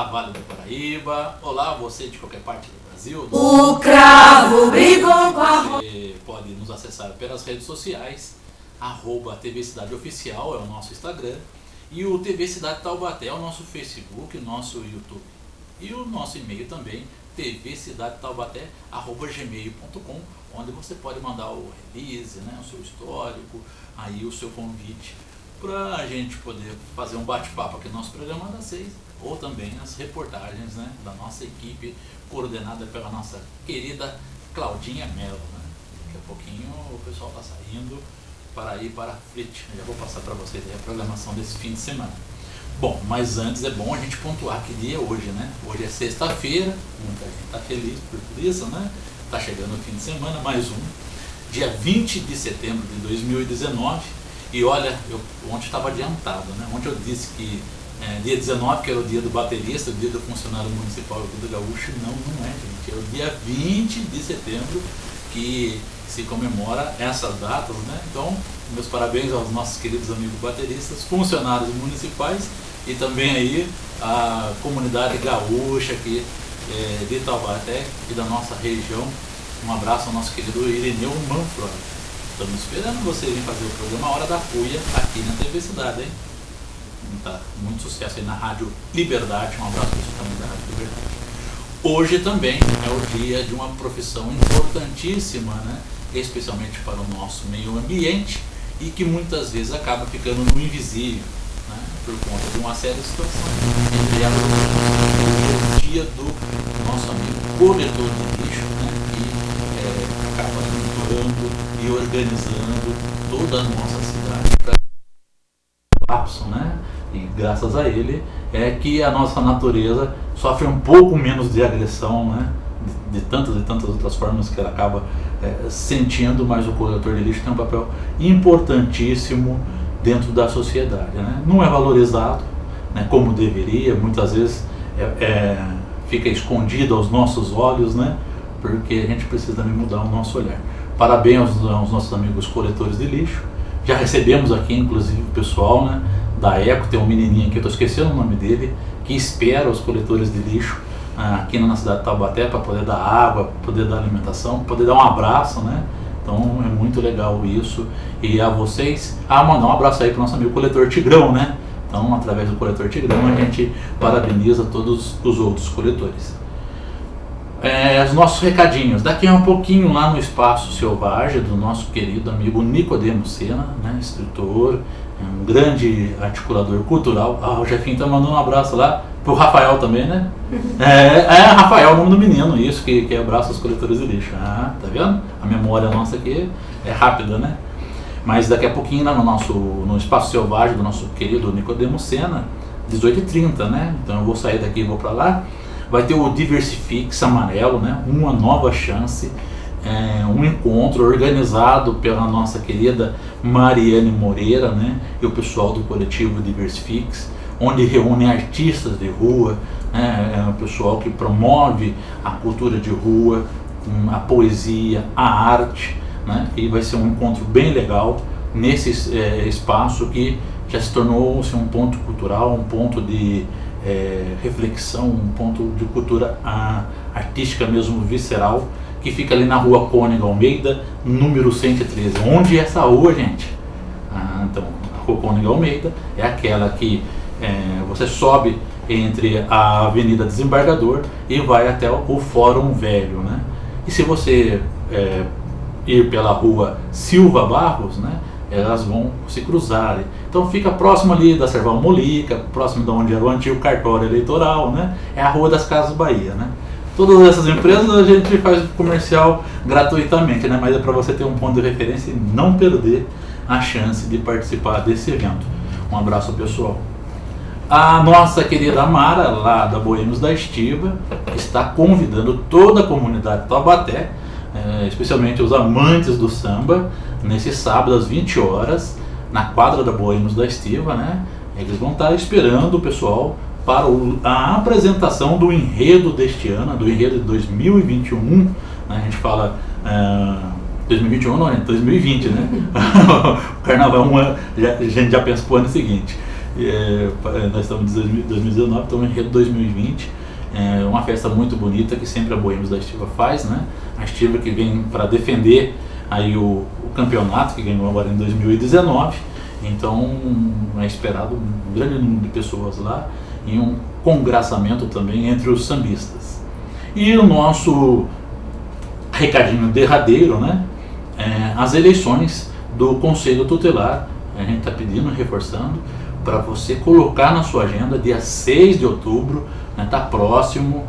Olá, Vale do Paraíba. Olá, você de qualquer parte do Brasil. O cravo brigou com a... Você pode nos acessar pelas redes sociais, @TV Cidade Oficial é o nosso Instagram, e o TV Cidade Taubaté é o nosso Facebook, nosso YouTube. E o nosso e-mail também, tvcidadetaubaté@gmail.com, onde você pode mandar o release, né, o seu histórico, aí o seu convite, para a gente poder fazer um bate-papo aqui no nosso programa das 6, ou também as reportagens, né, da nossa equipe, coordenada pela nossa querida Claudinha Mello. Né? Daqui a pouquinho o pessoal está saindo para ir para a Flit. Já vou passar para vocês aí a programação desse fim de semana. Bom, mas antes é bom a gente pontuar que dia é hoje, né? Hoje é sexta-feira, muita gente está feliz por isso, né? Está chegando o fim de semana, mais um. Dia 20 de setembro de 2019. E olha, ontem estava adiantado, né? Ontem eu disse que dia 19, que era o dia do baterista, o dia do funcionário municipal do Gaúcho. Não é, gente. É o dia 20 de setembro que se comemora essas datas, né? Então, meus parabéns aos nossos queridos amigos bateristas, funcionários municipais e também aí a comunidade gaúcha aqui de Taubaté e da nossa região. Um abraço ao nosso querido Irineu Manfroni. Estamos esperando você vir fazer o programa Hora da Cuia aqui na TV Cidade, hein? Tá, muito sucesso aí na Rádio Liberdade. Um abraço para você também da Rádio Liberdade. Hoje também é o dia de uma profissão importantíssima, né? Especialmente para o nosso meio ambiente e que muitas vezes acaba ficando no invisível, né? Por conta de uma série de situações. Entre elas, o dia do nosso amigo coletor de lixo, né? Que acaba monitorando e organizando toda a nossa cidade para colapso, né? E graças a ele é que a nossa natureza sofre um pouco menos de agressão, né? De tantas e tantas outras formas que ela acaba sentindo, mas o coletor de lixo tem um papel importantíssimo dentro da sociedade, né? Não é valorizado, né, como deveria, muitas vezes fica escondido aos nossos olhos, né? Porque a gente precisa também mudar o nosso olhar. Parabéns aos nossos amigos coletores de lixo. Já recebemos aqui, inclusive, o pessoal, né, da Eco. Tem um menininho aqui, eu estou esquecendo o nome dele, que espera os coletores de lixo aqui na cidade de Taubaté para poder dar água, para poder dar alimentação, para poder dar um abraço, né? Então é muito legal isso. E a vocês, mandar um abraço aí para o nosso amigo coletor Tigrão, né? Então, através do coletor Tigrão, a gente parabeniza todos os outros coletores. Os nossos recadinhos, daqui a um pouquinho lá no Espaço Selvagem do nosso querido amigo Nicodemo Sena, né, escritor, um grande articulador cultural. O Jefinho tá mandando um abraço lá pro Rafael também, né? Rafael, o nome do menino, isso, que abraça os coletores de lixo. Tá vendo? A memória nossa aqui é rápida, né? Mas daqui a pouquinho lá no Espaço Selvagem do nosso querido Nicodemo Sena, 18h30, né? Então eu vou sair daqui e vou para lá. Vai ter o Diversifix Amarelo, né? Uma nova chance, um encontro organizado pela nossa querida Mariane Moreira, né? E o pessoal do coletivo Diversifix, onde reúne artistas de rua, né? O pessoal que promove a cultura de rua, a poesia, a arte, né? E vai ser um encontro bem legal nesse espaço que já se tornou-se um ponto cultural, um ponto de reflexão, um ponto de cultura artística mesmo, visceral, que fica ali na rua Cônego Almeida, número 113. Onde é essa rua, gente? Então, a rua Cônego Almeida é aquela que você sobe entre a Avenida Desembargador e vai até o Fórum Velho, né? E se você ir pela rua Silva Barros, né, elas vão se cruzar. Então fica próximo ali da Serval Molica, próximo de onde era o antigo cartório eleitoral, né? É a Rua das Casas Bahia, né? Todas essas empresas a gente faz comercial gratuitamente, né? Mas é para você ter um ponto de referência e não perder a chance de participar desse evento. Um abraço, pessoal. A nossa querida Mara, lá da Boêmios da Estiva, está convidando toda a comunidade de Taubaté, especialmente os amantes do samba, nesse sábado às 20 horas, na quadra da Boêmios da Estiva, né? Eles vão estar esperando o pessoal para a apresentação do enredo deste ano, do enredo de 2021, né? A gente fala 2021 não, 2020, né? O carnaval a gente já pensa para o ano seguinte. Nós estamos em 2019, estamos em 2020. É uma festa muito bonita que sempre a Boêmios da Estiva faz, né? A Estiva que vem para defender aí o campeonato que ganhou agora em 2019. Então é esperado um grande número de pessoas lá e um congraçamento também entre os sambistas. E o nosso recadinho derradeiro, né? As eleições do Conselho Tutelar. A gente está pedindo, reforçando, para você colocar na sua agenda dia 6 de outubro, está próximo,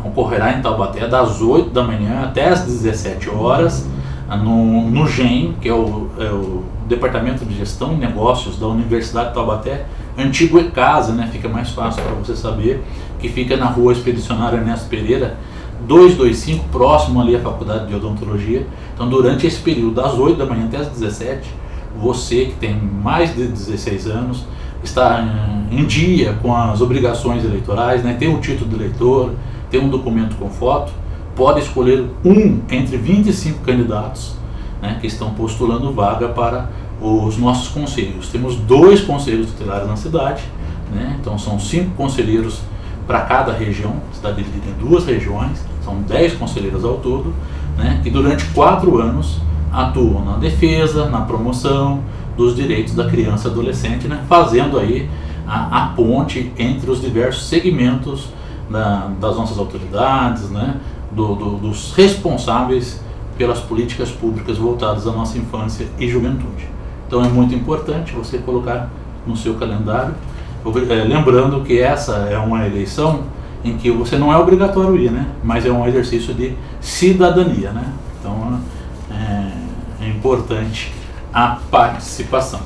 ocorrerá em Taubaté das 8 da manhã até as 17 horas, no GEM, que é o Departamento de Gestão e Negócios da Universidade de Taubaté, antigo ECASA, né? Fica mais fácil para você saber, que fica na rua Expedicionário Ernesto Pereira, 225, próximo ali à Faculdade de Odontologia. Então, durante esse período, das 8 da manhã até as 17, você que tem mais de 16 anos, está em dia com as obrigações eleitorais, né? Tem o título de eleitor, tem um documento com foto, pode escolher um entre 25 candidatos, né, que estão postulando vaga para os nossos conselhos. Temos 2 conselhos tutelares na cidade, né? Então são 5 conselheiros para cada região, a cidade é dividida em 2 regiões, são 10 conselheiros ao todo, né, que durante 4 anos atuam na defesa, na promoção dos direitos da criança e adolescente, né, fazendo aí a ponte entre os diversos segmentos das nossas autoridades, né, dos responsáveis pelas políticas públicas voltadas à nossa infância e juventude. Então é muito importante você colocar no seu calendário, lembrando que essa é uma eleição em que você não é obrigatório ir, né, mas é um exercício de cidadania, né? Então é importante a participação.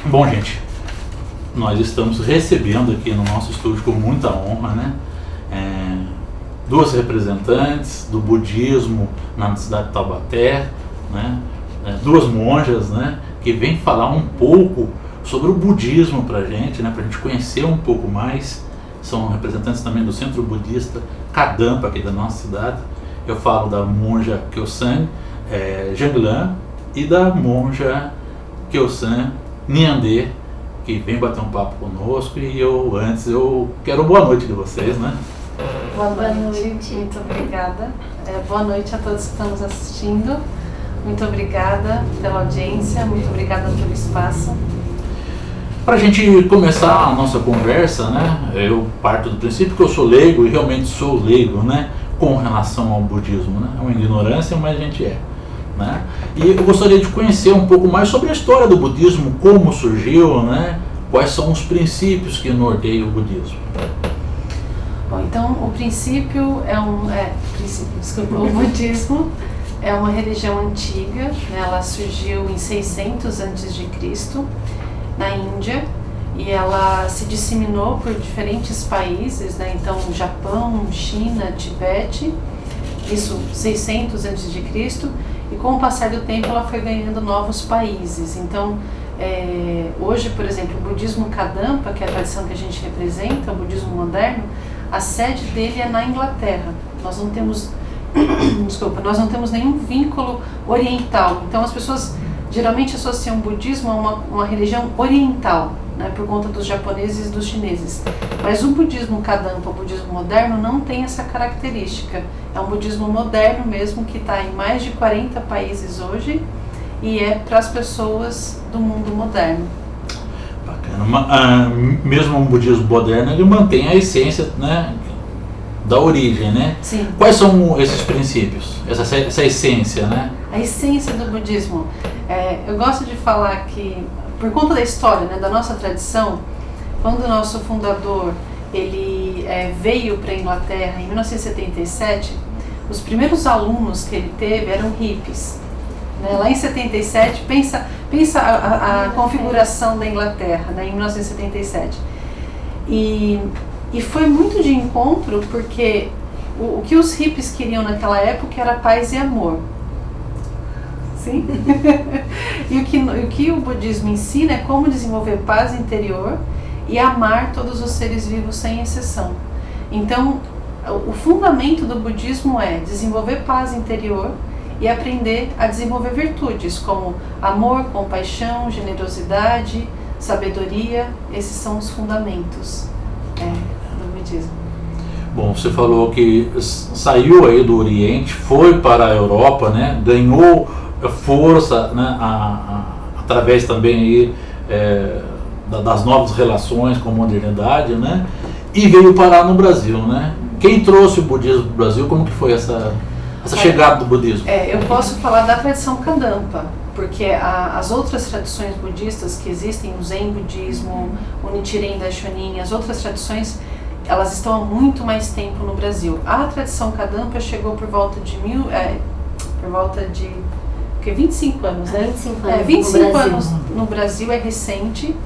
Bom, gente, nós estamos recebendo aqui no nosso estúdio com muita honra, né, 2 representantes do budismo na cidade de Taubaté, né, 2 monjas, né, que vêm falar um pouco sobre o budismo para a gente, né, para a gente conhecer um pouco mais. São representantes também do Centro Budista Kadampa, aqui da nossa cidade. Eu falo da monja Kyosan Janglan e da monja Kyosan Nyandê, que vem bater um papo conosco. E eu quero boa noite de vocês, né? Boa noite, muito obrigada. Boa noite a todos que estão nos assistindo. Muito obrigada pela audiência, muito obrigada pelo espaço. Para a gente começar a nossa conversa, né, eu parto do princípio que eu sou leigo e realmente sou leigo, né, com relação ao budismo, né, é uma ignorância, mas a gente né, e eu gostaria de conhecer um pouco mais sobre a história do budismo, como surgiu, né, quais são os princípios que norteiam o budismo. Bom, então o princípio o budismo é uma religião antiga, né, ela surgiu em 600 a.C., na Índia, e ela se disseminou por diferentes países, né? Então Japão, China, Tibete, isso 600 a.C., e com o passar do tempo ela foi ganhando novos países. Então hoje, por exemplo, o budismo Kadampa, que é a tradição que a gente representa, o budismo moderno, a sede dele é na Inglaterra. Nós não temos nenhum vínculo oriental. Então as pessoas geralmente associam o budismo a uma religião oriental, né, por conta dos japoneses e dos chineses. Mas o budismo Kadampa, o budismo moderno, não tem essa característica. É um budismo moderno mesmo, que está em mais de 40 países hoje, e é para as pessoas do mundo moderno. Bacana. Mesmo o budismo moderno, ele mantém a essência, né, da origem, né? Sim. Quais são esses princípios, essa essência, né? A essência do budismo. Eu gosto de falar que, por conta da história, né, da nossa tradição, quando o nosso fundador ele veio para a Inglaterra em 1977, os primeiros alunos que ele teve eram hippies. Né? Lá em 77, pensa a configuração da Inglaterra, né, em 1977. E foi muito de encontro, porque o que os hippies queriam naquela época era paz e amor. Sim? E o que o budismo ensina é como desenvolver paz interior e amar todos os seres vivos sem exceção. Então, o fundamento do budismo é desenvolver paz interior e aprender a desenvolver virtudes como amor, compaixão, generosidade, sabedoria, esses são os fundamentos do budismo. Bom, você falou que saiu aí do Oriente, foi para a Europa, né? Ganhou força, né? Através também aí, das novas relações com a modernidade, né? E veio parar no Brasil, né? Quem trouxe o budismo para o Brasil? Como que foi essa chegada do budismo? Eu posso falar da tradição Kadampa, porque as outras tradições budistas que existem, o Zen budismo, o Nichiren Daishonin, as outras tradições, elas estão há muito mais tempo no Brasil. A tradição Kadampa chegou por volta de 25 anos, né? 25 anos no Brasil, é recente,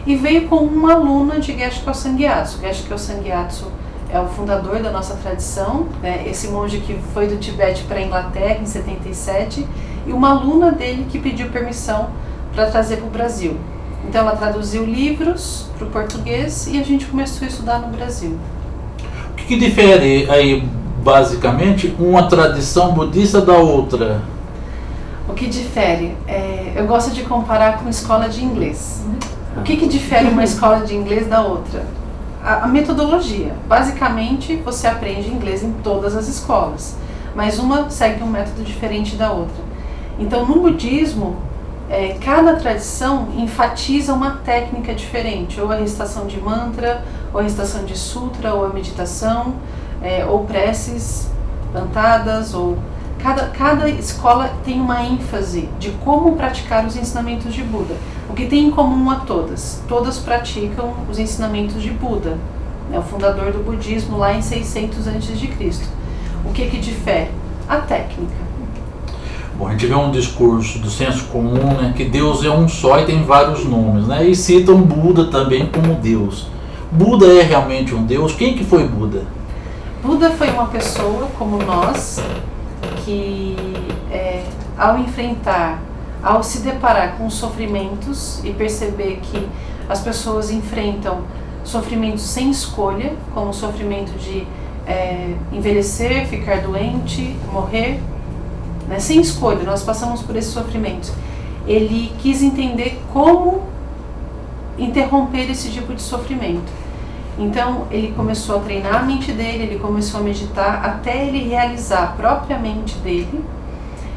e veio com uma aluna de Geshe Kosang Gyatso. Geshe Kosang Gyatso é o fundador da nossa tradição, né? Esse monge que foi do Tibete para a Inglaterra em 77, e uma aluna dele que pediu permissão para trazer para o Brasil. Então ela traduziu livros para o português e a gente começou a estudar no Brasil. O que difere aí, basicamente, uma tradição budista da outra? O que difere? Eu gosto de comparar com escola de inglês. O que difere uma escola de inglês da outra? A metodologia. Basicamente, você aprende inglês em todas as escolas, mas uma segue um método diferente da outra. Então, no budismo, cada tradição enfatiza uma técnica diferente, ou a recitação de mantra, ou a recitação de sutra, ou a meditação, ou preces cantadas, ou cada escola tem uma ênfase de como praticar os ensinamentos de Buda. O que tem em comum a todas? Todas praticam os ensinamentos de Buda, né, o fundador do budismo lá em 600 a.C. O que difere? A técnica. Bom, a gente vê um discurso do senso comum, né, que Deus é um só e tem vários nomes, né, e citam Buda também como Deus. Buda é realmente um Deus? Quem que foi Buda? Buda foi uma pessoa como nós que, ao se deparar com sofrimentos e perceber que as pessoas enfrentam sofrimentos sem escolha, como o sofrimento de envelhecer, ficar doente, morrer, né, sem escolha, nós passamos por esses sofrimentos. Ele quis entender como interromper esse tipo de sofrimento. Então ele começou a treinar a mente dele, ele começou a meditar até ele realizar a própria mente dele,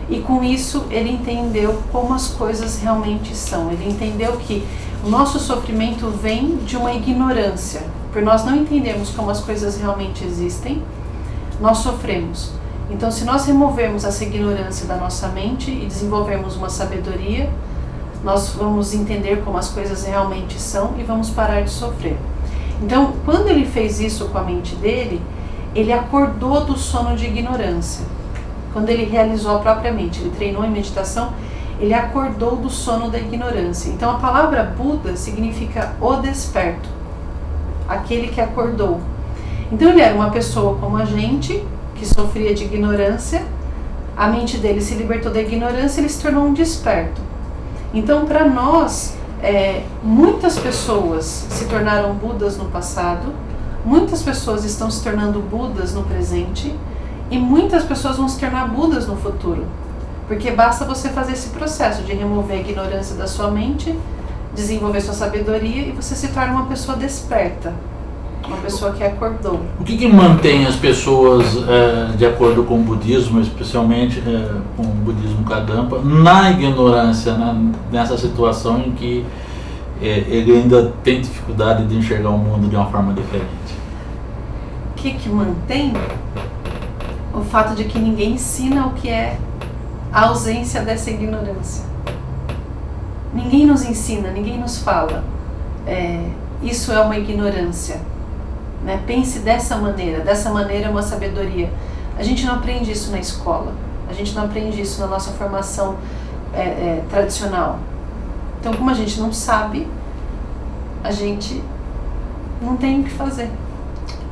e com isso ele entendeu como as coisas realmente são. Ele entendeu que o nosso sofrimento vem de uma ignorância. Por nós não entendermos como as coisas realmente existem, nós sofremos. Então, se nós removermos essa ignorância da nossa mente e desenvolvermos uma sabedoria, nós vamos entender como as coisas realmente são e vamos parar de sofrer. Então, quando ele fez isso com a mente dele, ele acordou do sono de ignorância. Quando ele realizou a própria mente, ele treinou em meditação, ele acordou do sono da ignorância. Então, a palavra Buda significa o desperto, aquele que acordou. Então, ele era uma pessoa como a gente, que sofria de ignorância, a mente dele se libertou da ignorância e ele se tornou um desperto. Então, para nós, muitas pessoas se tornaram Budas no passado, muitas pessoas estão se tornando Budas no presente, e muitas pessoas vão se tornar Budas no futuro. Porque basta você fazer esse processo de remover a ignorância da sua mente, desenvolver sua sabedoria, e você se torna uma pessoa desperta. Uma pessoa que acordou. O que mantém as pessoas, de acordo com o budismo, especialmente com o budismo Kadampa, na ignorância, né, nessa situação em que ele ainda tem dificuldade de enxergar o mundo de uma forma diferente? O que mantém? O fato de que ninguém ensina o que é a ausência dessa ignorância. Ninguém nos ensina, ninguém nos fala. Isso é uma ignorância. Né? Pense dessa maneira é uma sabedoria. A gente não aprende isso na escola, a gente não aprende isso na nossa formação tradicional. Então, como a gente não sabe, a gente não tem o que fazer.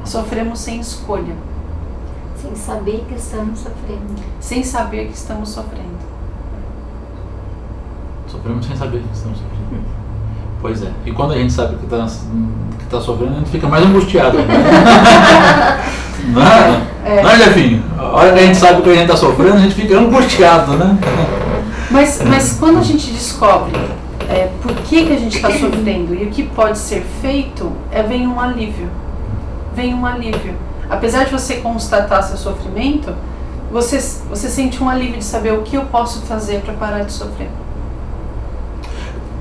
Sofremos sem escolha. Sem saber que estamos sofrendo. Sem saber que estamos sofrendo. Sofremos sem saber que estamos sofrendo. Pois é. E quando a gente sabe que está sofrendo, a gente fica mais angustiado. Né? Não é, Jefinho? A hora que a gente sabe que a gente está sofrendo, a gente fica angustiado, né? Mas quando a gente descobre por que a gente está sofrendo e o que pode ser feito, vem um alívio. Vem um alívio. Apesar de você constatar seu sofrimento, você sente um alívio de saber o que eu posso fazer para parar de sofrer.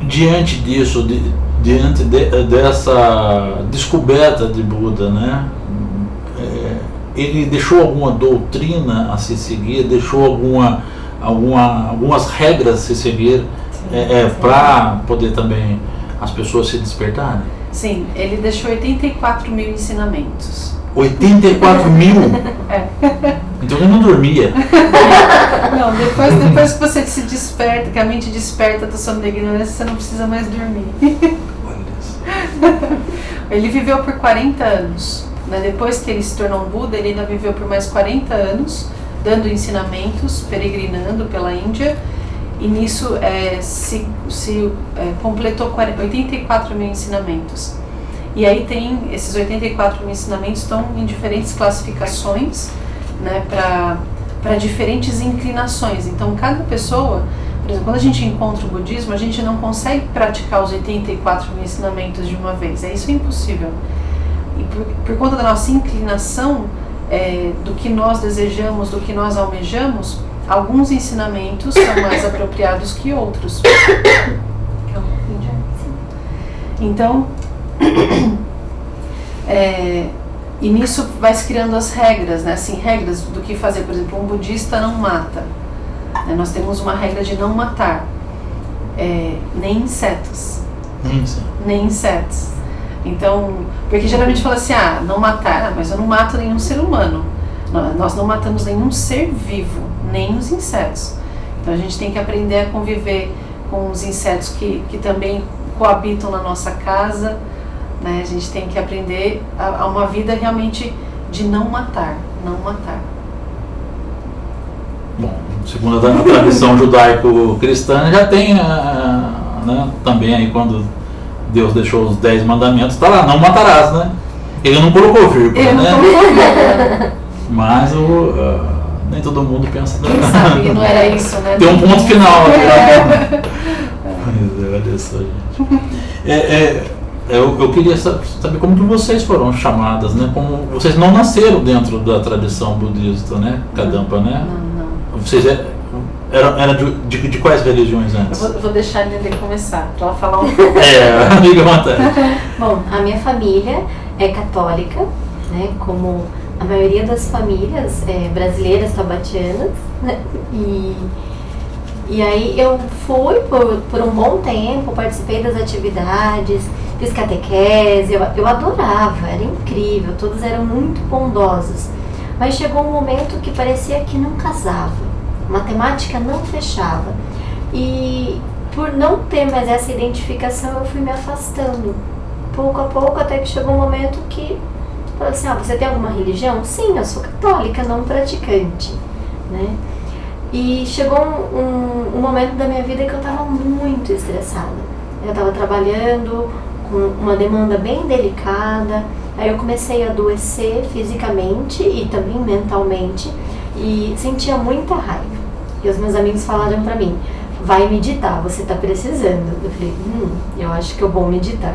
Diante disso, diante dessa descoberta de Buda, né? Ele deixou alguma doutrina a se seguir, deixou algumas regras a se seguir para poder também as pessoas se despertarem? Sim, ele deixou 84 mil ensinamentos. 84 mil? Então ele não dormia. Não, depois que você se desperta, que a mente desperta do sono da ignorância, você não precisa mais dormir. Olha isso. Ele viveu por 40 anos. Né? Depois que ele se tornou um Buda, ele ainda viveu por mais 40 anos, dando ensinamentos, peregrinando pela Índia. E nisso completou 84 mil ensinamentos. E aí esses 84 mil ensinamentos estão em diferentes classificações, né, para diferentes inclinações. Então cada pessoa, por exemplo, quando a gente encontra o budismo, a gente não consegue praticar os 84 mil ensinamentos de uma vez. Isso é impossível. E por conta da nossa inclinação, do que nós desejamos, do que nós almejamos, alguns ensinamentos são mais apropriados que outros. Então, e nisso vai se criando as regras, né? Assim, regras do que fazer. Por exemplo, um budista não mata. Nós temos uma regra de não matar nem insetos. Nem insetos. Então, porque geralmente fala assim, não matar, mas eu não mato nenhum ser humano. Nós não matamos nenhum ser vivo, nem os insetos. Então a gente tem que aprender a conviver com os insetos que também coabitam na nossa casa, né? A gente tem que aprender a uma vida realmente de não matar, não matar. Bom, segundo a tradição judaico-cristã, já tem, né, também aí quando Deus deixou os 10 mandamentos, está lá, não matarás, né? Ele não colocou vírgula, né? Mas nem todo mundo pensa. Quem sabe que não era isso, né? Tem um ponto final. Olha só, gente. Eu queria saber como que vocês foram chamadas, né? Como vocês não nasceram dentro da tradição budista, né? Kadampa, né? Não. Vocês eram de quais religiões antes? Eu vou deixar a Lili começar, para ela falar um pouco. Amiga, vontade. Bom, a minha família é católica, né? Como a maioria das famílias brasileiras taubatianas, né? E aí eu fui por um bom tempo, participei das atividades, fiz catequese, eu adorava, era incrível, todos eram muito bondosos. Mas chegou um momento que parecia que não casava, a matemática não fechava. E por não ter mais essa identificação, eu fui me afastando, pouco a pouco, até que chegou um momento que falou assim, você tem alguma religião? Sim, eu sou católica, não praticante, né? E chegou um momento da minha vida que eu estava muito estressada. Eu estava trabalhando com uma demanda bem delicada, aí eu comecei a adoecer fisicamente e também mentalmente e sentia muita raiva. E os meus amigos falaram para mim, vai meditar, você está precisando. Eu falei, eu acho que eu vou meditar.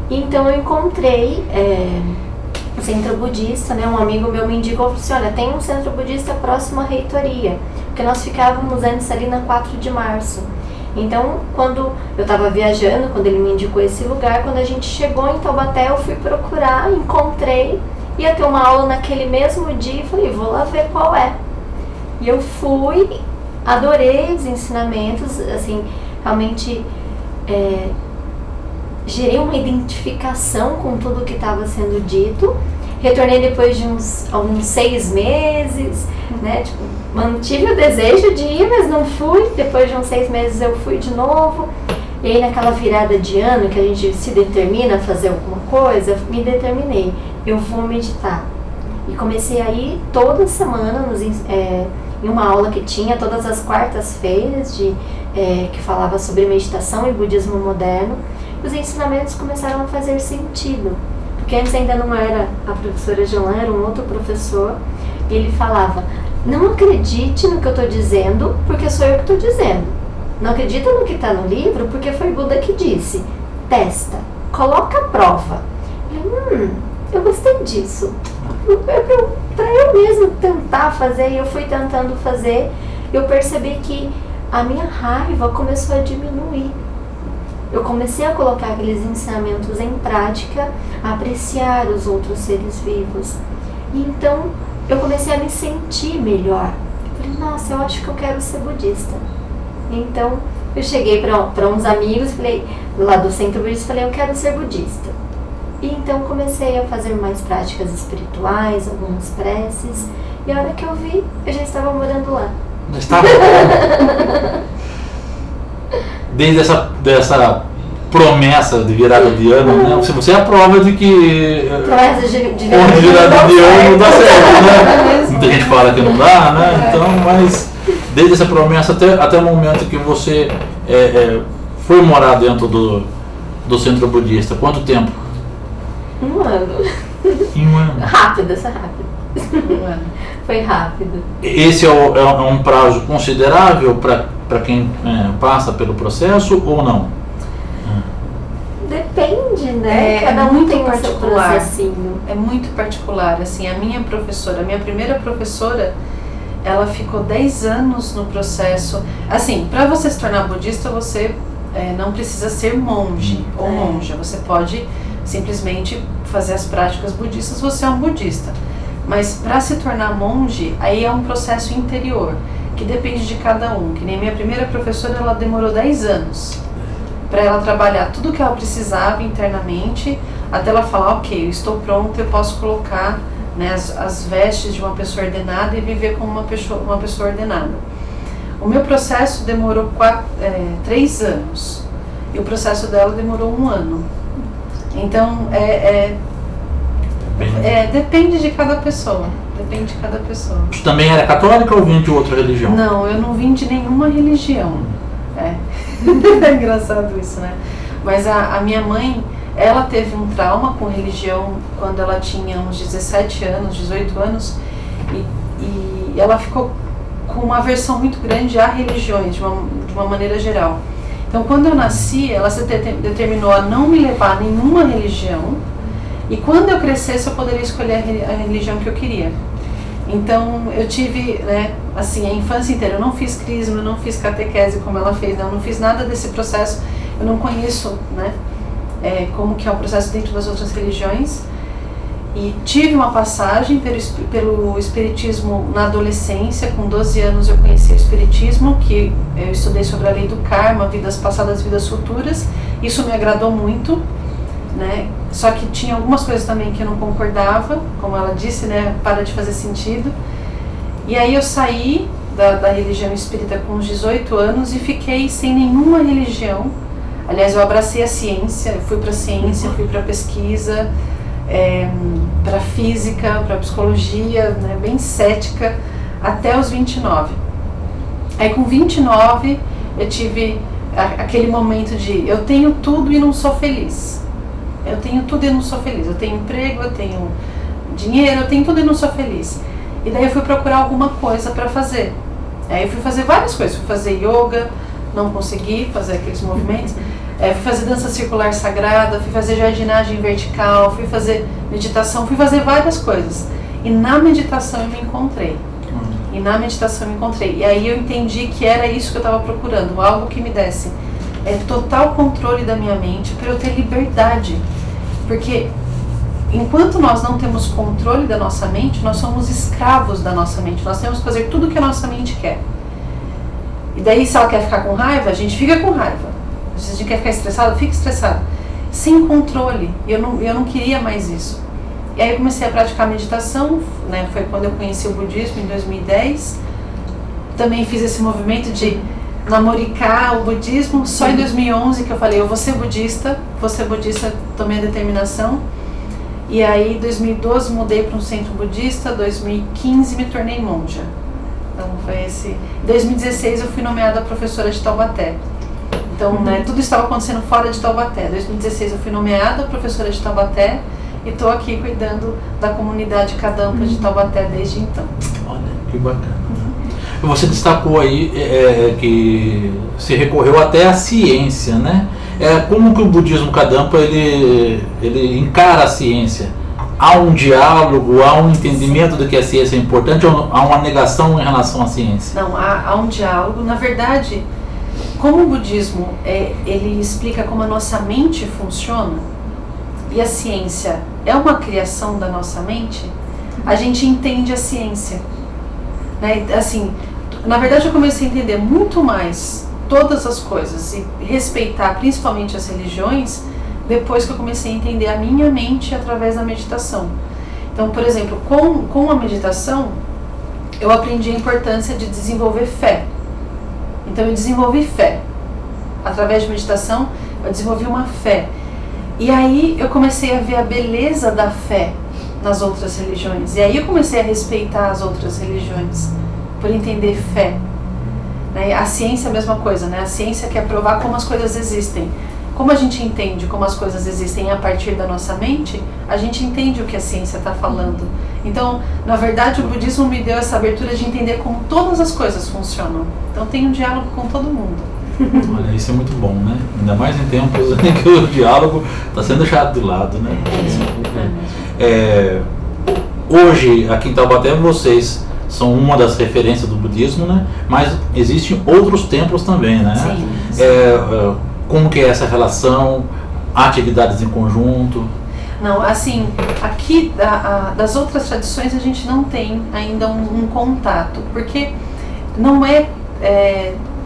Então eu encontrei o centro budista, né? Um amigo meu me indicou, falou assim, olha, tem um centro budista próximo à reitoria, porque nós ficávamos antes ali na 4 de março. Então, quando eu estava viajando, quando ele me indicou esse lugar, quando a gente chegou em Taubaté, eu fui procurar, encontrei, ia ter uma aula naquele mesmo dia e falei, vou lá ver qual é. E eu fui, adorei os ensinamentos, assim, realmente gerei uma identificação com tudo que estava sendo dito. Retornei depois de alguns 6 meses, né? Tipo, mantive o desejo de ir, mas não fui. Depois de uns 6 meses eu fui de novo. E aí naquela virada de ano que a gente se determina a fazer alguma coisa, eu me determinei, eu vou meditar. E comecei a ir toda semana em uma aula que tinha todas as quartas-feiras que falava sobre meditação e budismo moderno. Os ensinamentos começaram a fazer sentido, porque antes ainda não era a professora Jolan, era um outro professor, e ele falava, não acredite no que eu estou dizendo, porque sou eu que estou dizendo. não acredita no que está no livro, porque foi Buda que disse. Testa, coloca a prova. Eu gostei disso. Para eu mesmo tentar fazer, e eu fui tentando fazer, eu percebi que a minha raiva começou a diminuir. Eu comecei a colocar aqueles ensinamentos em prática, a apreciar os outros seres vivos. E então eu comecei a me sentir melhor. Eu falei, nossa, eu acho que eu quero ser budista. Então eu cheguei para uns amigos, falei, lá do centro budista, falei, eu quero ser budista. E então comecei a fazer mais práticas espirituais, algumas preces. E a hora que eu vi, eu já estava morando lá. Já estava? Desde dessa promessa de virada de ano, né? Você é a prova de que promessa de virada de ano não dá certo, né? Muita gente fala que não dá, né? Então, mas desde essa promessa até o momento que você foi morar dentro do centro budista, quanto tempo? 1 ano. Em 1 ano. Rápido, essa rápido. 1 ano. Foi rápido. Esse é um prazo considerável para quem passa pelo processo ou não? Depende, né? Cada um tem o seu processinho. É muito particular. Assim, a minha primeira professora, ela ficou 10 anos no processo. Assim, para você se tornar budista, você não precisa ser monge ou monja. Você pode simplesmente fazer as práticas budistas, você é um budista. Mas para se tornar monge, aí é um processo interior, que depende de cada um. Que nem minha primeira professora, ela demorou 10 anos para ela trabalhar tudo o que ela precisava internamente, até ela falar, ok, eu estou pronta, eu posso colocar, né, as vestes de uma pessoa ordenada e viver como uma pessoa ordenada. O meu processo demorou 3 anos, e o processo dela demorou 1 ano. Então, depende de cada pessoa. Depende de cada pessoa. Você também era católica ou vinha de outra religião? Não, eu não vim de nenhuma religião. É engraçado isso, né? Mas a minha mãe, ela teve um trauma com religião quando ela tinha uns 17 anos, 18 anos, e ela ficou com uma aversão muito grande a religiões, de uma maneira geral. Então, quando eu nasci, ela se determinou a não me levar a nenhuma religião, e quando eu crescesse, eu poderia escolher a religião que eu queria. Então, eu tive, né, assim, a infância inteira. Eu não fiz crisma, eu não fiz catequese como ela fez, eu não fiz nada desse processo. Eu não conheço, né, como que é o processo dentro das outras religiões. E tive uma passagem pelo espiritismo na adolescência. Com 12 anos eu conheci o espiritismo, que eu estudei sobre a lei do karma, vidas passadas, vidas futuras. Isso me agradou muito, né? Só que tinha algumas coisas também que eu não concordava, como ela disse, né? Para de fazer sentido. E aí eu saí da religião espírita com uns 18 anos e fiquei sem nenhuma religião. Aliás, eu abracei a ciência, eu fui para a ciência, fui para a pesquisa, para física, para psicologia, né, bem cética, até os 29. Aí com 29 eu tive aquele momento de eu tenho tudo e não sou feliz. Eu tenho tudo e não sou feliz. Eu tenho emprego, eu tenho dinheiro, eu tenho tudo e não sou feliz. E daí eu fui procurar alguma coisa para fazer. Aí eu fui fazer várias coisas. Fui fazer yoga, não consegui fazer aqueles movimentos. Fui fazer dança circular sagrada, fui fazer jardinagem vertical, fui fazer meditação, fui fazer várias coisas. E na meditação eu me encontrei. E aí eu entendi que era isso que eu estava procurando, algo que me desse total controle da minha mente, para eu ter liberdade. Porque enquanto nós não temos controle da nossa mente, nós somos escravos da nossa mente. Nós temos que fazer tudo o que a nossa mente quer. E daí, se ela quer ficar com raiva, a gente fica com raiva. Se a gente quer ficar estressado, fica estressado. Sem controle. Eu não queria mais isso. E aí eu comecei a praticar meditação, né? Foi quando eu conheci o budismo, em 2010. Também fiz esse movimento de namoricar o budismo. Só em 2011 que eu falei, eu vou ser budista, tomei a determinação. E aí, em 2012, mudei para um centro budista. 2015, me tornei monja. Então, foi esse. Em 2016, eu fui nomeada professora de Taubaté. Então, né, tudo estava acontecendo fora de Taubaté. Em 2016, eu fui nomeada professora de Taubaté e estou aqui cuidando da comunidade Kadampa de Taubaté desde então. Olha, que bacana. Você destacou aí que se recorreu até à ciência, né? Como que o budismo Kadampa ele encara a ciência? Há um diálogo, há um entendimento de que a ciência é importante ou há uma negação em relação à ciência? Não, há um diálogo. Na verdade, como o budismo ele explica como a nossa mente funciona e a ciência é uma criação da nossa mente, a gente entende a ciência, né? Assim, na verdade eu comecei a entender muito mais todas as coisas e respeitar principalmente as religiões depois que eu comecei a entender a minha mente através da meditação. Então, por exemplo, com a meditação eu aprendi a importância de desenvolver fé. Então eu desenvolvi fé através de meditação, eu desenvolvi uma fé. E aí eu comecei a ver a beleza da fé nas outras religiões. E aí eu comecei a respeitar as outras religiões, por entender fé. Né? A ciência é a mesma coisa, né? A ciência quer provar como as coisas existem. Como a gente entende como as coisas existem a partir da nossa mente, a gente entende o que a ciência está falando. Então, na verdade, o budismo me deu essa abertura de entender como todas as coisas funcionam. Então tem um diálogo com todo mundo. Olha, isso é muito bom, né? Ainda mais em tempos em que o diálogo está sendo deixado de lado, né? Hoje, aqui em Taubaté, vocês são uma das referências do budismo, né? Mas existem outros templos também, né? Sim. Como que é essa relação? Atividades em conjunto? Não, assim, aqui das outras tradições a gente não tem ainda um contato, porque não é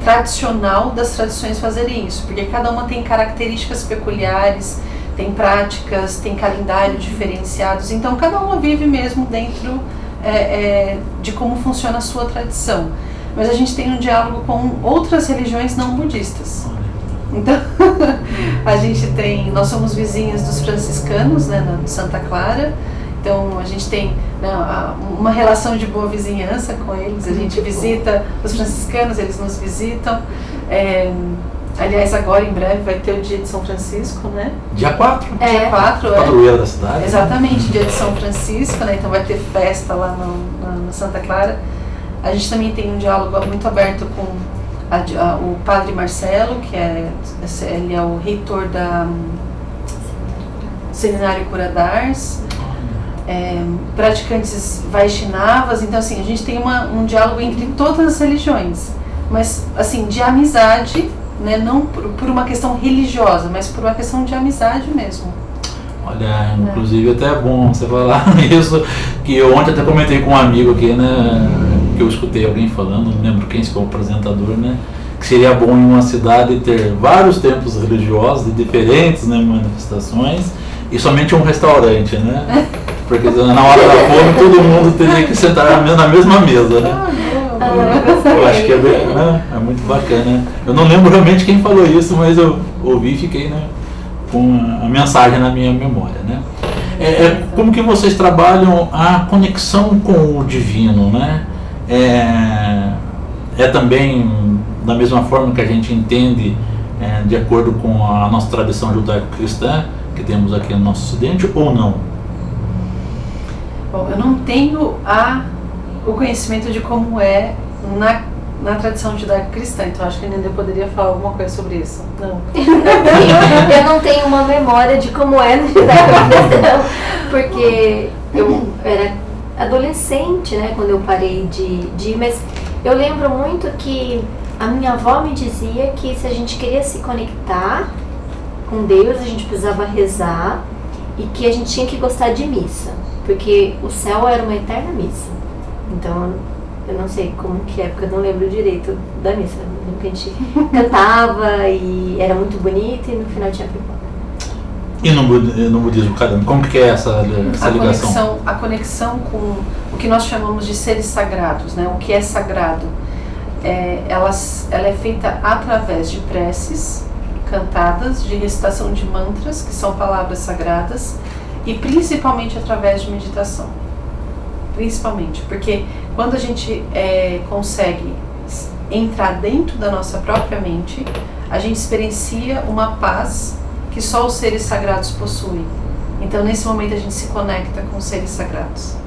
tradicional das tradições fazerem isso, porque cada uma tem características peculiares, tem práticas, tem calendários diferenciados, então cada uma vive mesmo dentro de como funciona a sua tradição. Mas a gente tem um diálogo com outras religiões não budistas. Então, nós somos vizinhos dos franciscanos, né, na Santa Clara. Então a gente tem, né, uma relação de boa vizinhança com eles. A gente visita os franciscanos, eles nos visitam. Aliás, agora em breve vai ter o dia de São Francisco, né? Dia 4? Dia 4, Padroeiro da cidade. Exatamente, dia de São Francisco, né? Então vai ter festa lá na Santa Clara. A gente também tem um diálogo muito aberto com o Padre Marcelo, ele é o reitor da Seminário Curadars, praticantes Vaishnavas. Então assim, a gente tem um diálogo entre todas as religiões, mas assim, de amizade, né? Não por uma questão religiosa, mas por uma questão de amizade mesmo. Olha, inclusive até é bom você falar isso, que eu ontem até comentei com um amigo aqui, né, que eu escutei alguém falando, não lembro quem, se foi o apresentador, né, que seria bom em uma cidade ter vários templos religiosos de diferentes, né, manifestações e somente um restaurante, né, porque na hora da fome todo mundo teria que sentar na mesma mesa, né. Eu acho que é muito bacana. Eu não lembro realmente quem falou isso, mas eu ouvi e fiquei, né, com a mensagem na minha memória, né? Como que vocês trabalham a conexão com o divino, né? Também da mesma forma que a gente entende, de acordo com a nossa tradição judaico-cristã que temos aqui no nosso ocidente, ou não? Bom, eu não tenho o conhecimento de como é na tradição judaico-cristã, então acho que a Nenê poderia falar alguma coisa sobre isso. Não. Eu não tenho uma memória de como é no judaico-cristão, porque eu era adolescente, né, quando eu parei de ir, mas eu lembro muito que a minha avó me dizia que se a gente queria se conectar com Deus, a gente precisava rezar e que a gente tinha que gostar de missa, porque o céu era uma eterna missa. Então, eu não sei como que é, porque eu não lembro direito da missa. A gente cantava e era muito bonito e no final tinha pipoca. E no budismo, como que é essa ligação? A conexão com o que nós chamamos de seres sagrados, né? O que é sagrado. Ela é feita através de preces cantadas, de recitação de mantras, que são palavras sagradas, e principalmente através de meditação. Principalmente, porque quando a gente consegue entrar dentro da nossa própria mente, a gente experiencia uma paz que só os seres sagrados possuem. Então, nesse momento, a gente se conecta com os seres sagrados.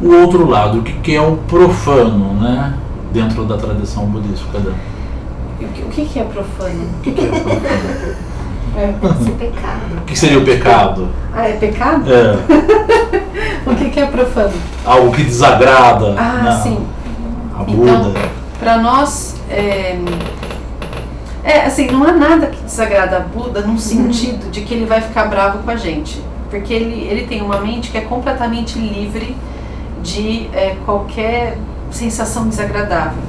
o outro lado, o que é o profano, né? Dentro da tradição budista. O que é profano? O que é profano? Esse pecado. O que seria o pecado? Ah, é pecado? É. O que é profano? Algo que desagrada, Ah, né? sim. A Buda. Então, para nós, assim, não há nada que desagrada a Buda num sentido de que ele vai ficar bravo com a gente. Porque ele tem uma mente que é completamente livre de qualquer sensação desagradável.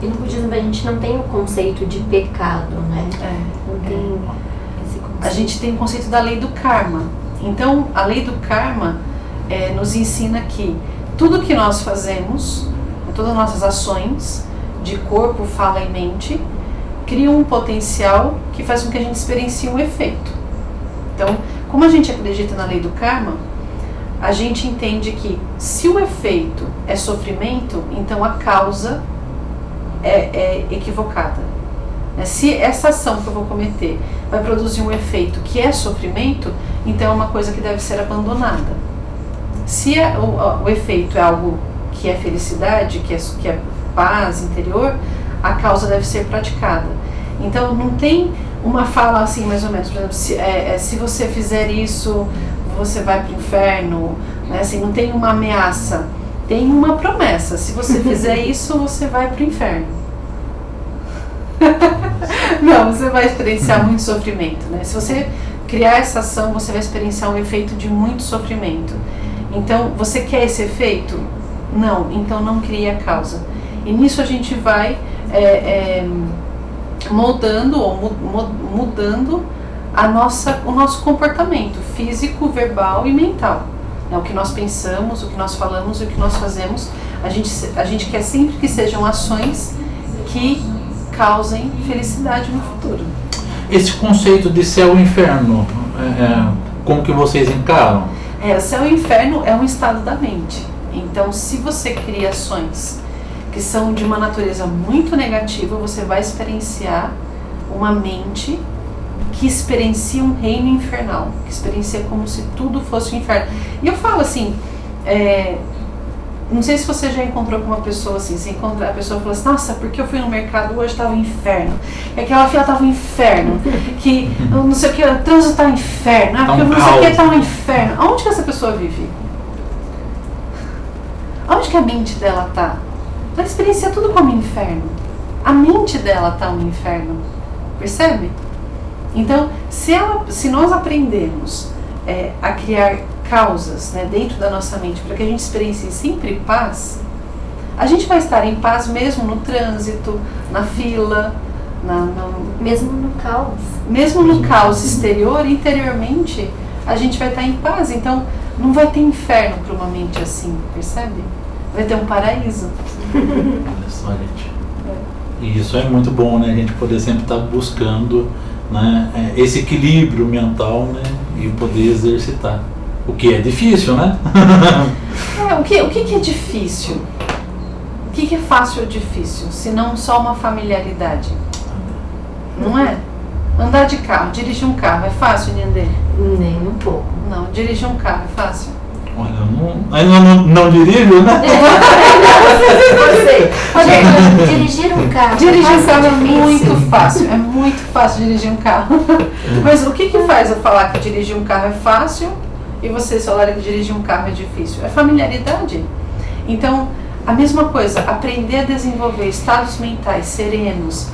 E no budismo a gente não tem o conceito de pecado, né? Não tem esse conceito. A gente tem o conceito da lei do karma. Então, a lei do karma nos ensina que tudo que nós fazemos, todas as nossas ações de corpo, fala e mente, criam um potencial que faz com que a gente experiencie um efeito. Então, como a gente acredita na lei do karma, a gente entende que se o efeito é sofrimento, então a causa é equivocada. Se essa ação que eu vou cometer vai produzir um efeito que é sofrimento, então é uma coisa que deve ser abandonada. Se o efeito é algo que é felicidade, que é paz interior, a causa deve ser praticada. Então não tem uma fala assim, mais ou menos, por exemplo, se você fizer isso, você vai para o inferno, né? Assim, não tem uma ameaça, tem uma promessa: se você fizer isso, você vai para o inferno. Não, você vai experienciar muito sofrimento, né? Se você criar essa ação, você vai experienciar um efeito de muito sofrimento. Então, você quer esse efeito? Não, então não crie a causa. E nisso a gente vai moldando ou mudando o nosso comportamento físico, verbal e mental. O que nós pensamos, o que nós falamos e o que nós fazemos, a gente quer sempre que sejam ações que causem felicidade no futuro. Esse conceito de céu e inferno, como que vocês encaram? Céu e inferno é um estado da mente. Então, se você cria ações que são de uma natureza muito negativa, você vai experienciar uma mente que experiencia um reino infernal, que experiencia como se tudo fosse um inferno. E eu falo assim, não sei se você já encontrou com uma pessoa assim, você encontra a pessoa e fala assim: nossa, porque eu fui no mercado hoje, estava um inferno, e aquela fila estava um inferno, que não sei o que, o trânsito está um inferno, porque não sei o que está um inferno. Aonde que essa pessoa vive? Aonde que a mente dela está? Ela experiencia tudo como um inferno. A mente dela está um inferno, percebe? Então, se nós aprendemos a criar causas, né, dentro da nossa mente, para que a gente experiencie sempre paz, a gente vai estar em paz mesmo no trânsito, na fila, mesmo no caos. Mesmo no caos exterior, interiormente, a gente vai estar em paz. Então, não vai ter inferno para uma mente assim, percebe? Vai ter um paraíso. Olha só, gente. E isso é muito bom, né? A gente poder sempre estar buscando, né, esse equilíbrio mental, né, e poder exercitar. O que é difícil, né? O que é difícil? O que é fácil ou difícil? Se não só uma familiaridade. Não é? Andar de carro, dirigir um carro, é fácil, Nhandê? Nem um pouco. Não, dirigir um carro é fácil? Olha, não dirijo, né? Dirigir um carro. Dirigir um carro é muito fácil. É muito fácil dirigir um carro. Mas o que faz eu falar que dirigir um carro é fácil e vocês falarem que dirigir um carro é difícil? É familiaridade. Então, a mesma coisa, aprender a desenvolver estados mentais serenos,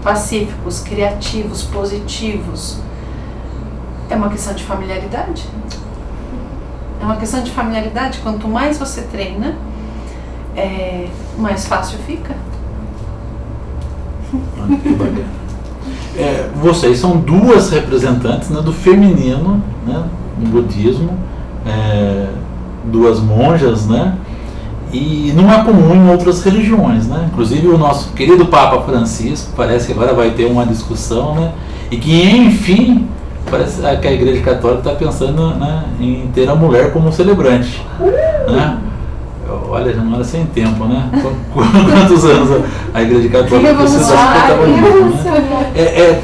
pacíficos, criativos, positivos, é uma questão de familiaridade. É uma questão de familiaridade. Quanto mais você treina, mais fácil fica. Olha que bacana. Vocês são duas representantes, né, do feminino, né, no budismo, duas monjas, né? E não é comum em outras religiões, né? Inclusive o nosso querido Papa Francisco, parece que agora vai ter uma discussão, né? E que, enfim, parece que a Igreja Católica está pensando, né, em ter a mulher como celebrante, né? Olha, já não era sem tempo, né? Quantos anos a Igreja Católica precisa de protagonismo, né?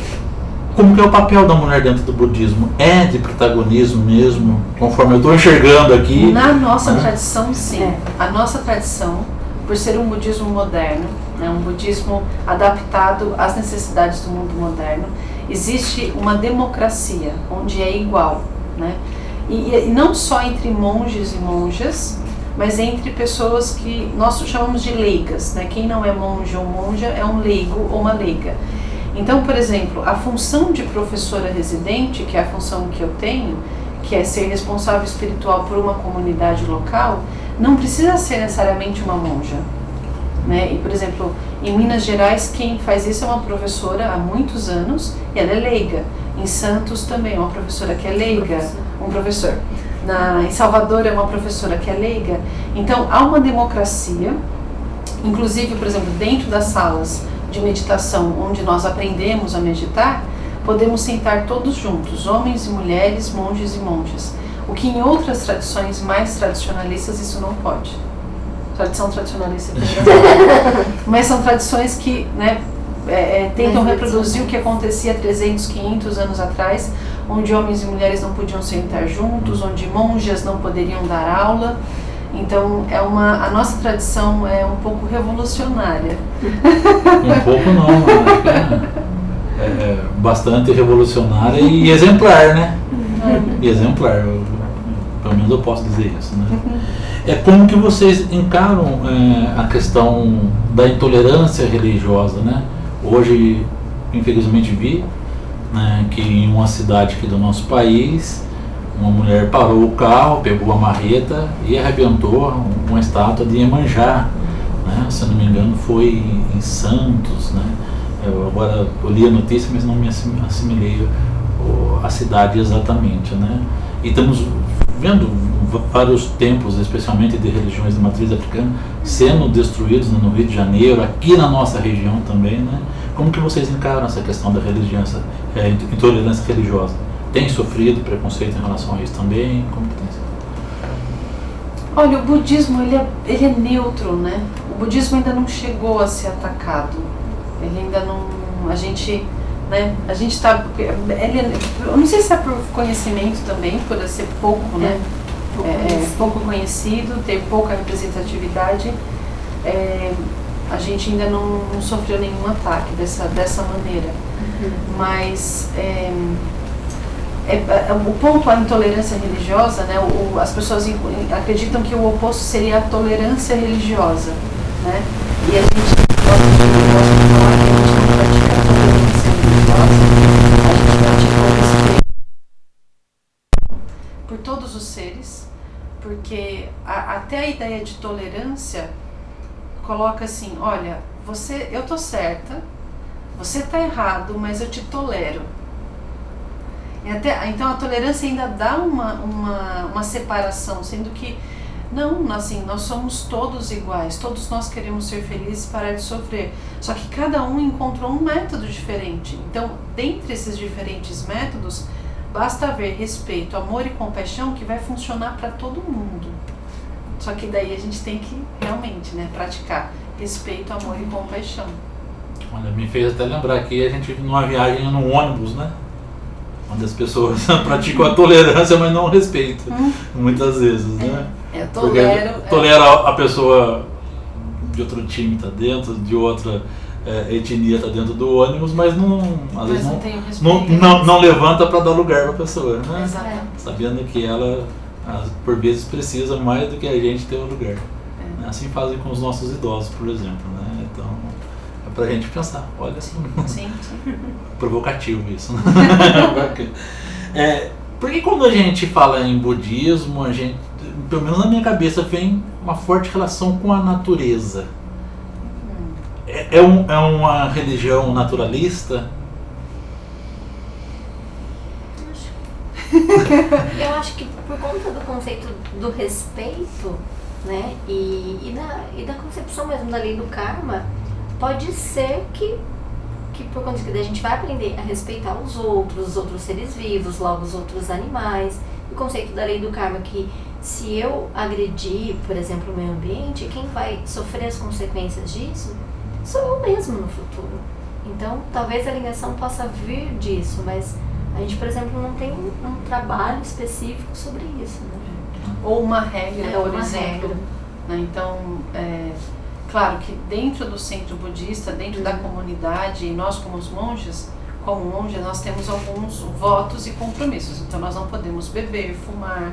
como que é o papel da mulher dentro do budismo? É de protagonismo mesmo, conforme eu estou enxergando aqui? Na nossa tradição, sim. A nossa tradição, por ser um budismo moderno, né, um budismo adaptado às necessidades do mundo moderno, existe uma democracia, onde é igual, né? E não só entre monges e monjas, mas entre pessoas que nós chamamos de leigas, né? Quem não é monge ou monja é um leigo ou uma leiga. Então, por exemplo, a função de professora residente, que é a função que eu tenho, que é ser responsável espiritual por uma comunidade local, não precisa ser necessariamente uma monja, né? E, por exemplo, em Minas Gerais, quem faz isso é uma professora há muitos anos, e ela é leiga. Em Santos também, uma professora que é leiga, um professor. Em Salvador é uma professora que é leiga. Então, há uma democracia, inclusive, por exemplo, dentro das salas de meditação, onde nós aprendemos a meditar, podemos sentar todos juntos, homens e mulheres, monges e monjas. O que em outras tradições mais tradicionalistas isso não pode. Tradição tradicionalista, mas são tradições que, né, tentam reproduzir o que acontecia 300, 500 anos atrás, onde homens e mulheres não podiam sentar juntos, onde monjas não poderiam dar aula. Então, a nossa tradição é um pouco revolucionária. Um pouco não, acho que é bastante revolucionária e exemplar, né? E exemplar, pelo menos eu posso dizer isso, né? Como que vocês encaram a questão da intolerância religiosa, né? Hoje, infelizmente, vi, né, que em uma cidade aqui do nosso país, uma mulher parou o carro, pegou a marreta e arrebentou uma estátua de Iemanjá, né? Se eu não me engano foi em Santos, né? Agora eu li a notícia, mas não me assimilei a cidade exatamente, né? E estamos vendo vários templos, especialmente de religiões de matriz africana, sendo destruídos, né, no Rio de Janeiro, aqui na nossa região também, né? Como que vocês encaram essa questão da intolerância religiosa? Tem sofrido preconceito em relação a isso também? Como que tem sido? Olha, o budismo ele é neutro, né? O budismo ainda não chegou a ser atacado. Ele ainda não... A gente está... Eu não sei se é por conhecimento também, por ser pouco, né? Pouco conhecido, ter pouca representatividade. A gente ainda não sofreu nenhum ataque dessa maneira. Mas o ponto, a intolerância religiosa, né? As pessoas acreditam que o oposto seria a tolerância religiosa, né? E a gente gosta de falar que a gente não pratica a tolerância religiosa, a gente pratica o respeito por todos os seres, porque até a ideia de tolerância coloca assim, olha, eu tô certa, você tá errado, mas eu te tolero. Então a tolerância ainda dá uma separação, sendo que não, assim, nós somos todos iguais, todos nós queremos ser felizes e parar de sofrer, só que cada um encontrou um método diferente. Então, dentre esses diferentes métodos, basta haver respeito, amor e compaixão que vai funcionar para todo mundo. Só que daí a gente tem que realmente, né, praticar respeito, amor e compaixão. Olha, me fez até lembrar aqui a gente numa viagem no ônibus, né? Onde as pessoas praticam a tolerância, mas não o respeito, muitas vezes, né? Eu tolero a pessoa de outro time tá dentro, de outra etnia tá dentro do ônibus, mas às vezes não levanta para dar lugar para a pessoa, né? Exatamente. Sabendo que ela, por vezes, precisa mais do que a gente ter o lugar. Assim fazem com os nossos idosos, por exemplo, né? Então, é pra gente pensar, olha, sim. Provocativo isso. Porque quando a gente fala em budismo, a gente, pelo menos na minha cabeça, vem uma forte relação com a natureza. É uma religião naturalista? Eu acho que por conta do conceito do respeito, né, e da concepção mesmo da lei do karma, pode ser que por conta que a gente vai aprender a respeitar os outros seres vivos, logo os outros animais. O conceito da lei do karma, que se eu agredir, por exemplo, o meio ambiente, quem vai sofrer as consequências disso sou eu mesmo no futuro. Então, talvez a ligação possa vir disso, mas a gente, por exemplo, não tem um trabalho específico sobre isso, né? Ou uma regra, por uma exemplo. regra. Né? Então, claro que dentro do centro budista, dentro da comunidade, e nós como monges, nós temos alguns votos e compromissos. Então, nós não podemos beber, fumar,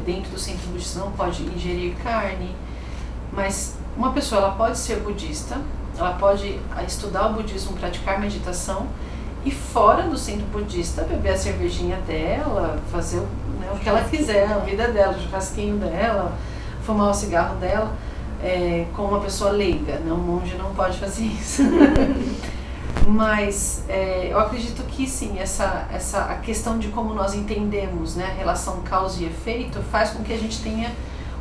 dentro do centro budista não pode ingerir carne, mas uma pessoa ela pode ser budista, ela pode estudar o budismo, praticar meditação e fora do centro budista beber a cervejinha dela, fazer o que ela quiser, a vida dela, o churrasquinho dela, fumar o cigarro dela, como uma pessoa leiga, né? Um monge não pode fazer isso. Mas eu acredito que sim, a questão de como nós entendemos, né, a relação causa e efeito faz com que a gente tenha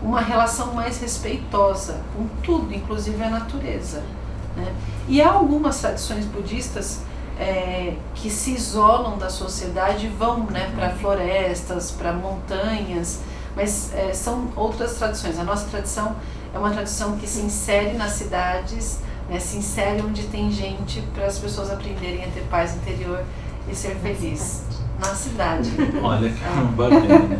uma relação mais respeitosa com tudo, inclusive a natureza, né? E há algumas tradições budistas que se isolam da sociedade e vão, né, para florestas, para montanhas, mas são outras tradições. A nossa tradição é uma tradição que se insere nas cidades, né, se insere onde tem gente, para as pessoas aprenderem a ter paz interior e ser feliz na cidade. Olha que bacana, né?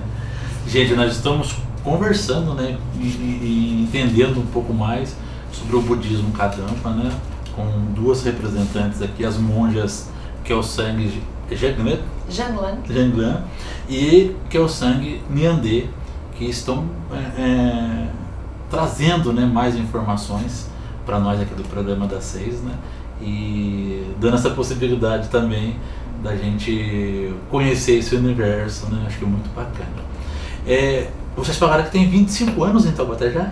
Gente, nós estamos conversando, né, e entendendo um pouco mais sobre o budismo Kadampa, né, com duas representantes aqui, as monjas Kelsang Janglan e Kelsang Nyande, que estão trazendo, né, mais informações para nós aqui do programa das 6, né, e dando essa possibilidade também da gente conhecer esse universo, né, acho que é muito bacana. Vocês falaram que tem 25 anos em Taubaté já?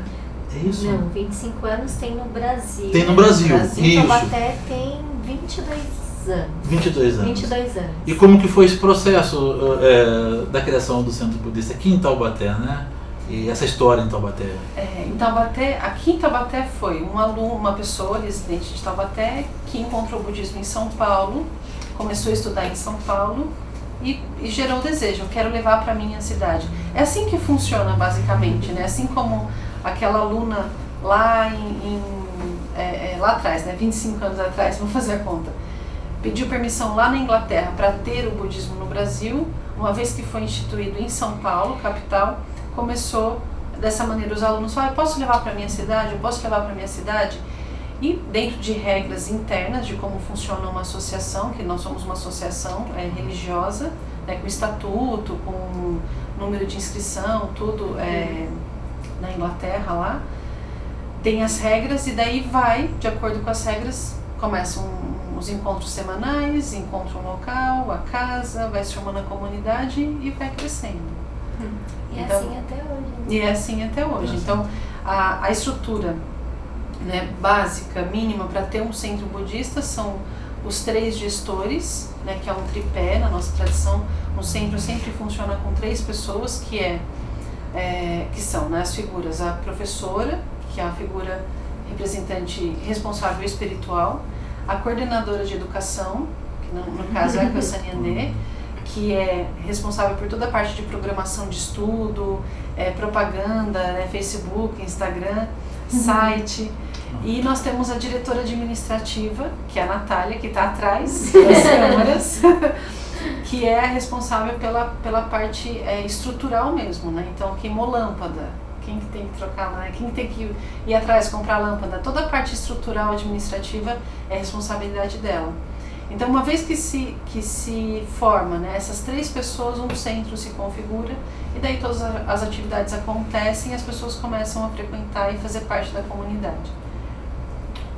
É isso? Não, 25 anos tem no Brasil. Tem no Brasil, isso. Taubaté tem 22 anos. 22 anos. 22 anos. E como que foi esse processo da criação do Centro Budista aqui em Taubaté, né? E essa história em Taubaté? Aqui em Taubaté foi uma pessoa residente de Taubaté que encontrou o budismo em São Paulo, começou a estudar em São Paulo e gerou o desejo, eu quero levar para a minha cidade. É assim que funciona basicamente, né? Assim como aquela aluna lá lá atrás, né? 25 anos atrás, vamos fazer a conta, pediu permissão lá na Inglaterra para ter o budismo no Brasil, uma vez que foi instituído em São Paulo, capital, começou dessa maneira, os alunos falaram, eu posso levar para a minha cidade, eu posso levar para a minha cidade? E dentro de regras internas de como funciona uma associação, que nós somos uma associação religiosa, né, com estatuto, com número de inscrição, tudo na Inglaterra lá, tem as regras e daí vai, de acordo com as regras, começam os encontros semanais, encontro local, a casa, vai se formando a comunidade e vai crescendo. E então, assim até hoje. E é assim até hoje. Então, a estrutura, né, básica, mínima para ter um centro budista são os 3 gestores, né, que é um tripé na nossa tradição. Um centro sempre funciona com 3 pessoas, que são, né, as figuras, a professora, que é a figura representante responsável espiritual, a coordenadora de educação, que no caso é a Kelsang Nyande, que é responsável por toda a parte de programação de estudo, propaganda, né, Facebook, Instagram, site. E nós temos a diretora administrativa, que é a Natália, que está atrás das câmeras, que é responsável pela parte estrutural mesmo, né? Então, queimou lâmpada, quem que tem que trocar, né? Quem tem que ir atrás, comprar lâmpada, toda a parte estrutural administrativa é responsabilidade dela. Então, uma vez que se forma, né, essas 3 pessoas, um centro se configura e daí todas as atividades acontecem e as pessoas começam a frequentar e fazer parte da comunidade.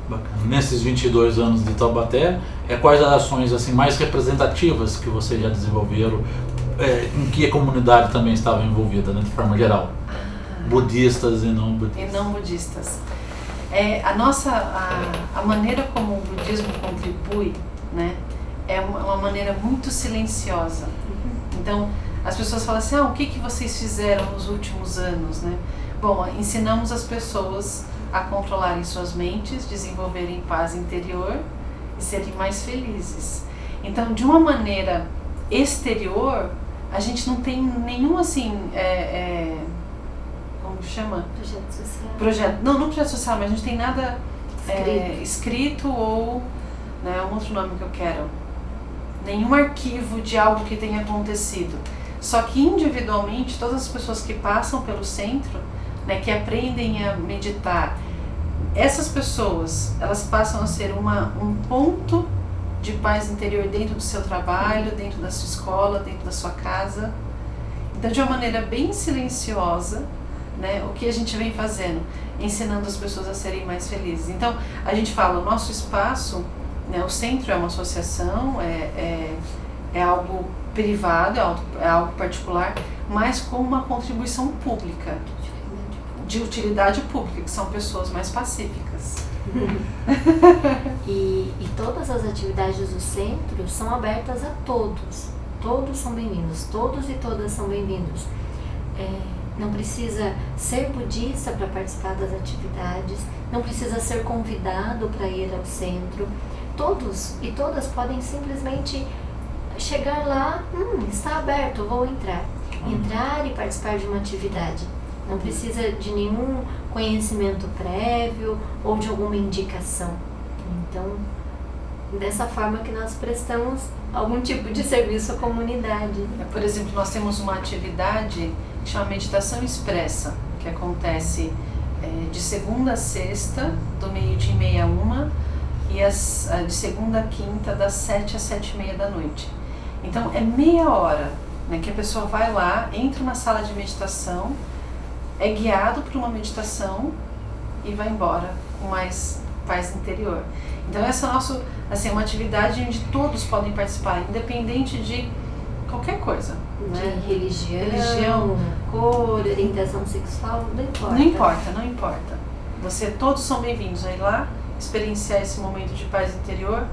Bacana. Nesses 22 anos de Taubaté, quais as ações assim, mais representativas que vocês já desenvolveram, em que a comunidade também estava envolvida, né, de forma geral? Budistas e não budistas. E não budistas. A maneira como o budismo contribui, né, é uma maneira muito silenciosa. Então, as pessoas falam assim, o que vocês fizeram nos últimos anos, né? Bom, ensinamos as pessoas a controlarem suas mentes, desenvolverem paz interior e serem mais felizes. Então, de uma maneira exterior, a gente não tem nenhum assim, como chama? Projeto social. Não projeto social, mas a gente tem nada escrito ou né? É um outro nome que eu quero. Nenhum arquivo de algo que tenha acontecido. Só que individualmente, todas as pessoas que passam pelo centro, né, que aprendem a meditar, essas pessoas, elas passam a ser um ponto de paz interior dentro do seu trabalho, dentro da sua escola, dentro da sua casa. Então, de uma maneira bem silenciosa, né, o que a gente vem fazendo? Ensinando as pessoas a serem mais felizes. Então, a gente fala, o nosso espaço, né, o centro é uma associação, é algo privado, é algo particular, mas com uma contribuição pública, de utilidade pública, que são pessoas mais pacíficas. E todas as atividades do centro são abertas a todos. Todos são bem-vindos, todos e todas são bem-vindos. Não precisa ser budista para participar das atividades, não precisa ser convidado para ir ao centro. Todos e todas podem simplesmente chegar lá, está aberto, vou entrar. Entrar e participar de uma atividade. Não precisa de nenhum conhecimento prévio ou de alguma indicação. Então, dessa forma que nós prestamos algum tipo de serviço à comunidade. Por exemplo, nós temos uma atividade que chama Meditação Expressa, que acontece de segunda a sexta, do 12h30 a 1h, e de segunda a quinta, das 7 às 7h30 da noite. Então, é meia hora, né, que a pessoa vai lá, entra na sala de meditação, é guiado por uma meditação e vai embora com mais paz interior. Então essa é uma atividade onde todos podem participar, independente de qualquer coisa. De religião, cor, orientação sexual, não importa. Não importa. Todos são bem-vindos a ir lá, experienciar esse momento de paz interior,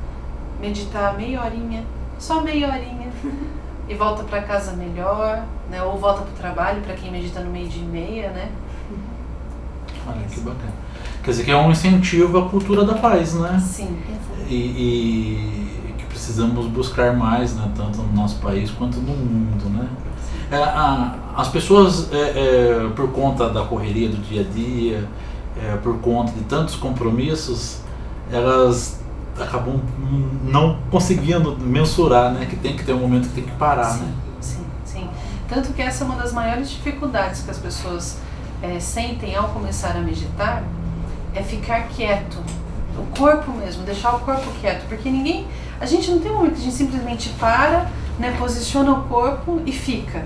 meditar meia horinha, só meia horinha, e volta para casa melhor, né? Ou volta para o trabalho, para quem medita no 12h30, né? Olha que bacana. Quer dizer que é um incentivo à cultura da paz, né? Sim. E que precisamos buscar mais, né? Tanto no nosso país quanto no mundo, né? As pessoas, por conta da correria do dia a dia, por conta de tantos compromissos, elas acabam não conseguindo mensurar, né? Que tem que ter um momento que tem que parar, sim, né? Sim. Tanto que essa é uma das maiores dificuldades que as pessoas sentem ao começar a meditar, é ficar quieto. O corpo mesmo, deixar o corpo quieto. Porque a gente não tem um momento que a gente simplesmente para, né, posiciona o corpo e fica.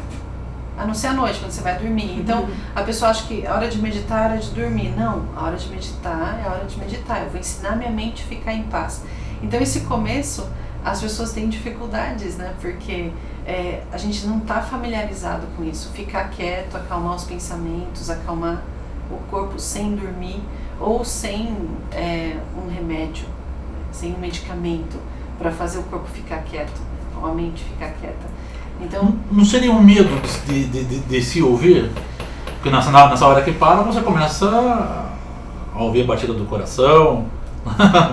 A não ser à noite, quando você vai dormir. Então, a pessoa acha que a hora de meditar é a hora de dormir. Não, a hora de meditar é a hora de meditar. Eu vou ensinar minha mente a ficar em paz. Então, esse começo, as pessoas têm dificuldades, né? Porque a gente não está familiarizado com isso. Ficar quieto, acalmar os pensamentos, acalmar o corpo sem dormir ou sem um remédio, sem um medicamento para fazer o corpo ficar quieto, ou a mente ficar quieta. Então, não seria um medo de se ouvir? Porque nessa hora que para, você começa a ouvir a batida do coração,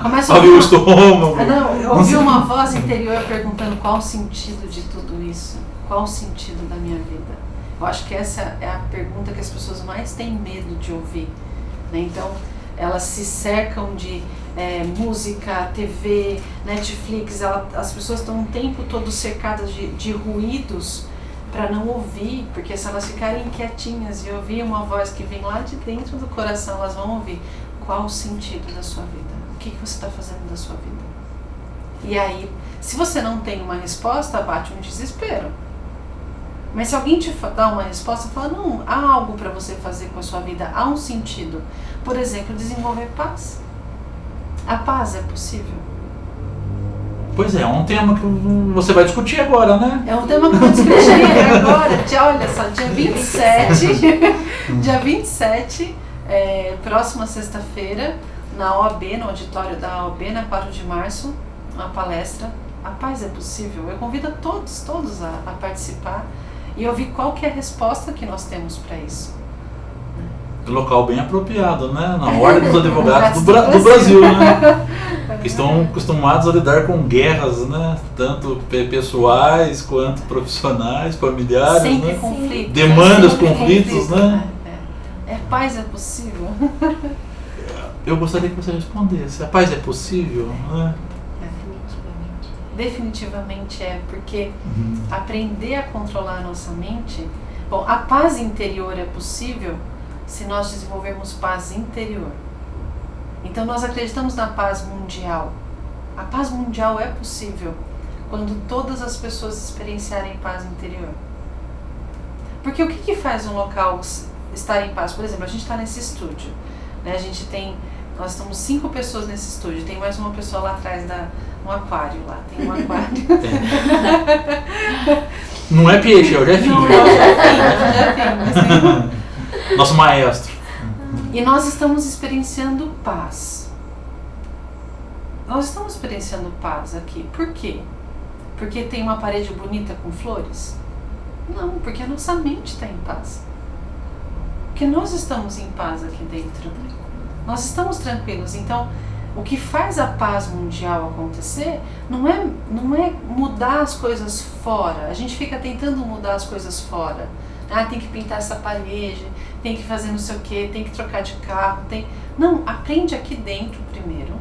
começa a ouvir o estômago. Eu ouvi uma voz interior perguntando qual o sentido de tudo isso, qual o sentido da minha vida. Eu acho que essa é a pergunta que as pessoas mais têm medo de ouvir, né? Então, elas se cercam de música, TV, Netflix, as pessoas estão o tempo todo cercadas de ruídos para não ouvir, porque se elas ficarem quietinhas e ouvir uma voz que vem lá de dentro do coração, elas vão ouvir qual o sentido da sua vida, o que você está fazendo da sua vida. E aí, se você não tem uma resposta, bate um desespero. Mas se alguém te dá uma resposta, fala, não, há algo para você fazer com a sua vida, há um sentido. Por exemplo, desenvolver paz. A paz é possível? Pois é um tema que você vai discutir agora, né? É um tema que eu vou discutir agora. Olha só, dia 27, próxima sexta-feira, na OAB, no auditório da OAB, na 4 de março, uma palestra, A Paz é Possível. Eu convido a todos a participar e ouvir qual que é a resposta que nós temos para isso. Local bem apropriado, né? Na Ordem dos Advogados do Brasil, né? Que estão acostumados a lidar com guerras, né? Tanto pessoais quanto profissionais, familiares, sempre né? Conflitos, Demandas, sempre conflitos, né? Paz é possível? Eu gostaria que você respondesse. A paz é possível, né? definitivamente é, porque aprender a controlar a nossa mente... Bom, a paz interior é possível se nós desenvolvermos paz interior. Então nós acreditamos na paz mundial. A paz mundial é possível quando todas as pessoas experienciarem paz interior. Porque o que faz um local estar em paz? Por exemplo, a gente está nesse estúdio, né? Nós estamos 5 pessoas nesse estúdio, tem mais uma pessoa lá atrás no aquário lá, tem um aquário. Não é peixe, é o Jefinho. Não, é o Jefinho. Nosso maestro. E nós estamos experienciando paz. Nós estamos experienciando paz aqui. Por quê? Porque tem uma parede bonita com flores? Não, porque a nossa mente está em paz. Porque nós estamos em paz aqui dentro. Nós estamos tranquilos. Então, o que faz a paz mundial acontecer não é mudar as coisas fora. A gente fica tentando mudar as coisas fora. Ah, tem que pintar essa parede, tem que fazer não sei o que, tem que trocar de carro. Não, aprende aqui dentro primeiro.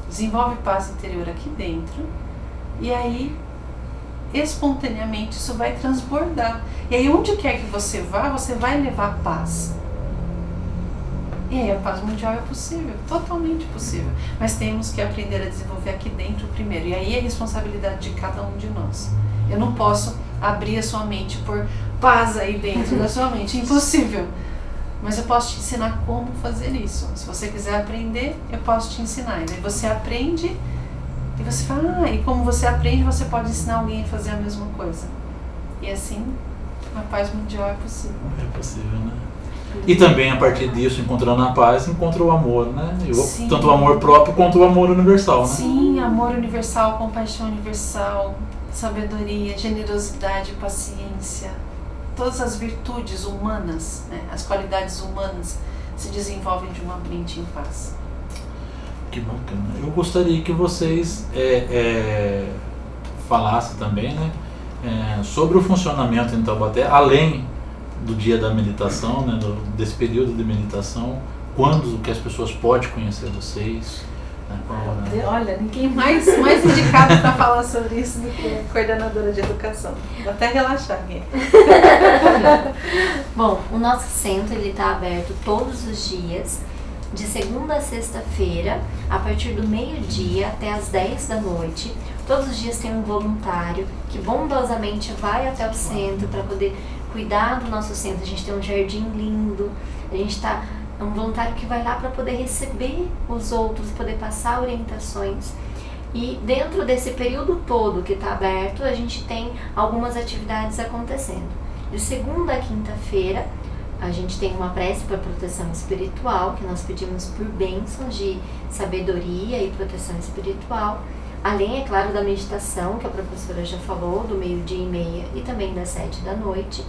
Desenvolve paz interior aqui dentro. E aí, espontaneamente, isso vai transbordar. E aí, onde quer que você vá, você vai levar paz. E aí a paz mundial é possível, totalmente possível. Mas temos que aprender a desenvolver aqui dentro primeiro. E aí é responsabilidade de cada um de nós. Eu não posso abrir a sua mente por paz aí dentro da sua mente. Impossível. Mas eu posso te ensinar como fazer isso. Se você quiser aprender, eu posso te ensinar. E daí você aprende e você fala, e como você aprende, você pode ensinar alguém a fazer a mesma coisa. E assim, a paz mundial é possível. É possível, né? E também, a partir disso, encontrando a paz, encontra o amor, né? Tanto o amor próprio quanto o amor universal, né? Sim, amor universal, compaixão universal, sabedoria, generosidade, paciência. Todas as virtudes humanas, né? As qualidades humanas se desenvolvem de uma mente em paz. Que bacana. Eu gostaria que vocês falassem também, né? Sobre o funcionamento em Taubaté, além do dia da meditação, né, desse período de meditação, quando que as pessoas podem conhecer vocês, né, Olha, ninguém mais indicado para falar sobre isso do que a coordenadora de educação. Vou até relaxar aqui. Bom, o nosso centro está aberto todos os dias, de segunda a sexta-feira, a partir do meio-dia até as 10 da noite. Todos os dias tem um voluntário que bondosamente vai até o centro para poder cuidar do nosso centro. A gente tem um jardim lindo, é um voluntário que vai lá para poder receber os outros, poder passar orientações. E dentro desse período todo que está aberto, a gente tem algumas atividades acontecendo. De segunda a quinta-feira, a gente tem uma prece para proteção espiritual, que nós pedimos por bênçãos de sabedoria e proteção espiritual. Além, é claro, da meditação, que a professora já falou, do 12h30 e também das 7 da noite.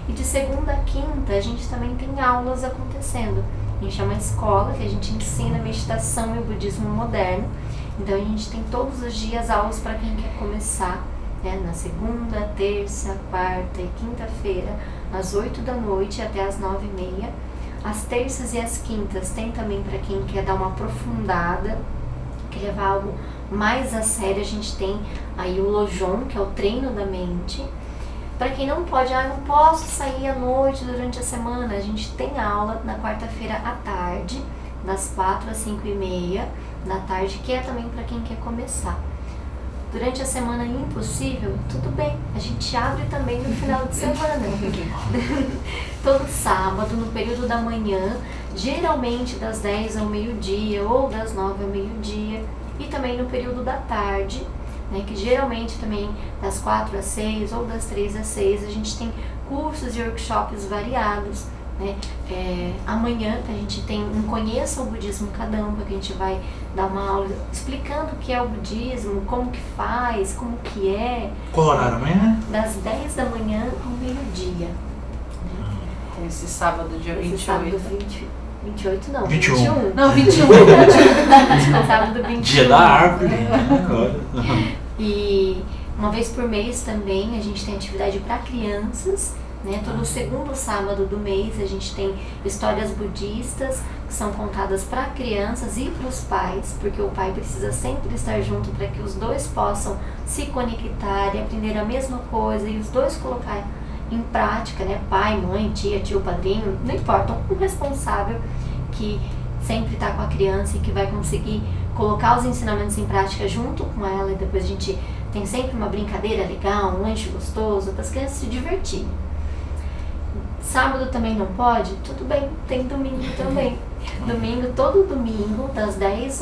E de segunda a quinta, a gente também tem aulas acontecendo. A gente é uma escola que a gente ensina meditação e o budismo moderno. Então, a gente tem todos os dias aulas para quem quer começar, né? Na segunda, terça, quarta e quinta-feira, às 8 da noite até às 9h30. As terças e as quintas tem também para quem quer dar uma aprofundada, quer levar algo mais a sério. A gente tem aí o Lojon, que é o treino da mente. Para quem não pode, não posso sair à noite durante a semana, a gente tem aula na quarta-feira à tarde, das 4 às 5h30 da tarde, que é também para quem quer começar. Durante a semana impossível, tudo bem, a gente abre também no final de semana. Todo sábado, no período da manhã, geralmente das 10 ao meio-dia ou das 9 ao meio-dia, e também no período da tarde, né, que geralmente também das 4 às 6 ou das 3 às 6, a gente tem cursos e workshops variados, né? Amanhã a gente tem um Conheça o Budismo Kadampa, que a gente vai dar uma aula explicando o que é o budismo, como que faz, como que é. Qual horário amanhã? Das 10 da manhã ao meio-dia. Né? Esse sábado, dia 28. Sábado 28 não, 21. 21. Não, 21. Sábado 21. Dia da árvore. E uma vez por mês também a gente tem atividade para crianças, né? Todo segundo sábado do mês a gente tem histórias budistas que são contadas para crianças e para os pais, porque o pai precisa sempre estar junto para que os dois possam se conectar e aprender a mesma coisa e os dois colocar em prática, né? Pai, mãe, tia, tio, padrinho, não importa, um responsável que sempre está com a criança e que vai conseguir colocar os ensinamentos em prática junto com ela, e depois a gente tem sempre uma brincadeira legal, um lanche gostoso para as crianças se divertirem. Sábado também não pode? Tudo bem, tem domingo também. Todo domingo, das 10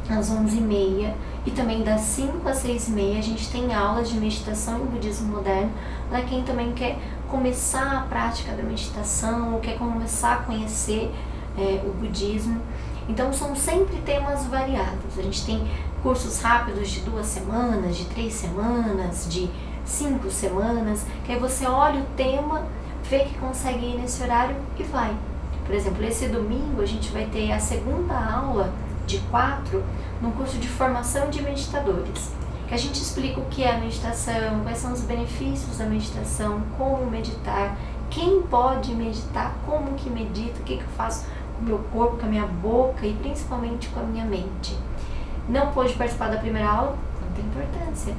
às 11h30 e também das 5 às 6h30, a gente tem aulas de meditação e budismo moderno para quem também quer começar a prática da meditação ou quer começar a conhecer o budismo. Então são sempre temas variados. A gente tem cursos rápidos de 2 semanas, de 3 semanas, de 5 semanas, que aí você olha o tema, vê que consegue ir nesse horário e vai. Por exemplo, esse domingo a gente vai ter a segunda aula de 4 no curso de formação de meditadores, que a gente explica o que é a meditação, quais são os benefícios da meditação, como meditar, quem pode meditar, como que medita, o que eu faço com o meu corpo, com a minha boca e principalmente com a minha mente. Não pôde participar da primeira aula, não tem importância.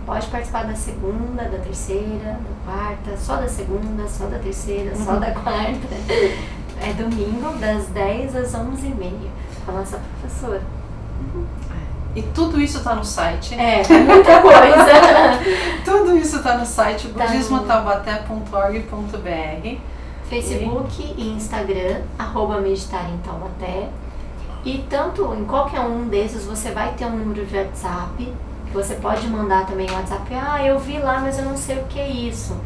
Pode participar da segunda, da terceira, da quarta, só da segunda, só da terceira, só da quarta. É domingo, das 10 às 11h30, com a nossa professora. E tudo isso está no site. Muita coisa. Tudo isso está no site budismotaubaté.org.br, Facebook e Instagram, @meditar em Taubaté. E tanto em qualquer um desses você vai ter um número de WhatsApp, que você pode mandar também o WhatsApp. Eu vi lá, mas eu não sei o que é isso.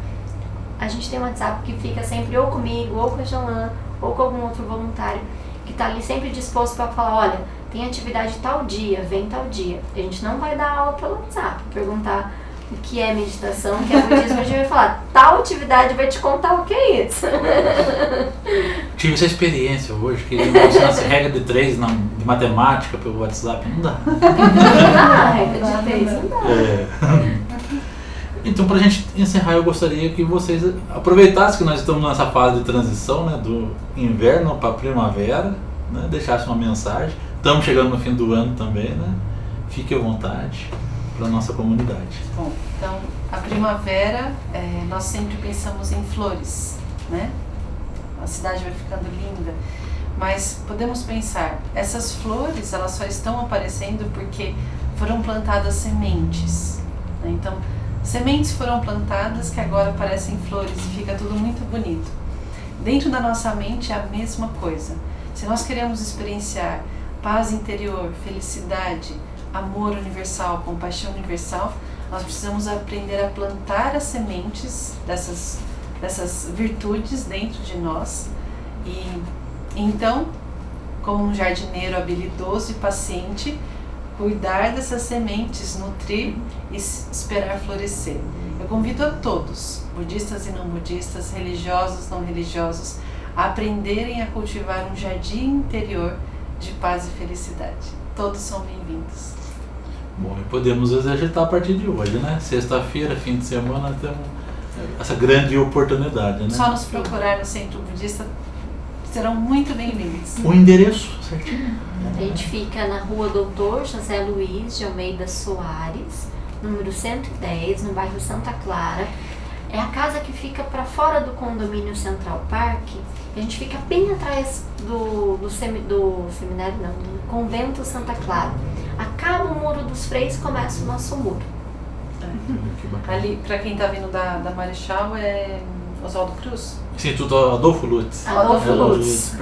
A gente tem um WhatsApp que fica sempre ou comigo, ou com a Jolan, ou com algum outro voluntário, que está ali sempre disposto para falar, olha, tem atividade tal dia, vem tal dia. A gente não vai dar aula pelo WhatsApp, perguntar o que é meditação, o que é budismo, a gente vai falar, tal atividade vai te contar o que é isso. Tive essa experiência hoje, que ele me ensinasse regra de 3 de matemática pelo WhatsApp, não dá. Não dá, regra de 3 não dá. Então, para a gente encerrar, eu gostaria que vocês aproveitassem que nós estamos nessa fase de transição, né, do inverno para a primavera, né, deixassem uma mensagem. Estamos chegando no fim do ano também, né? Fique à vontade para a nossa comunidade. Bom, então, a primavera, nós sempre pensamos em flores, né? A cidade vai ficando linda, mas podemos pensar, essas flores, elas só estão aparecendo porque foram plantadas sementes, né? Então, sementes foram plantadas que agora parecem flores e fica tudo muito bonito. Dentro da nossa mente é a mesma coisa. Se nós queremos experienciar paz interior, felicidade, amor universal, compaixão universal, nós precisamos aprender a plantar as sementes dessas virtudes dentro de nós. E então, como um jardineiro habilidoso e paciente, cuidar dessas sementes, nutrir e esperar florescer. Eu convido a todos, budistas e não budistas, religiosos, não religiosos, a aprenderem a cultivar um jardim interior de paz e felicidade. Todos são bem-vindos. Bom, e podemos exercitar a partir de hoje, né? Sexta-feira, fim de semana, temos essa grande oportunidade, né? Só nos procurar no Centro Budista, serão muito bem-vindos. O endereço, certinho? A gente fica na rua Doutor José Luiz de Almeida Soares, número 110, no bairro Santa Clara. É a casa que fica para fora do condomínio Central Park. A gente fica bem atrás do seminário, não, do convento Santa Clara. Acaba o Muro dos Freios, começa o nosso muro. Ali, para quem está vindo da Marechal, é Oswaldo Cruz? Instituto Adolfo Lutz. Adolfo Lutz.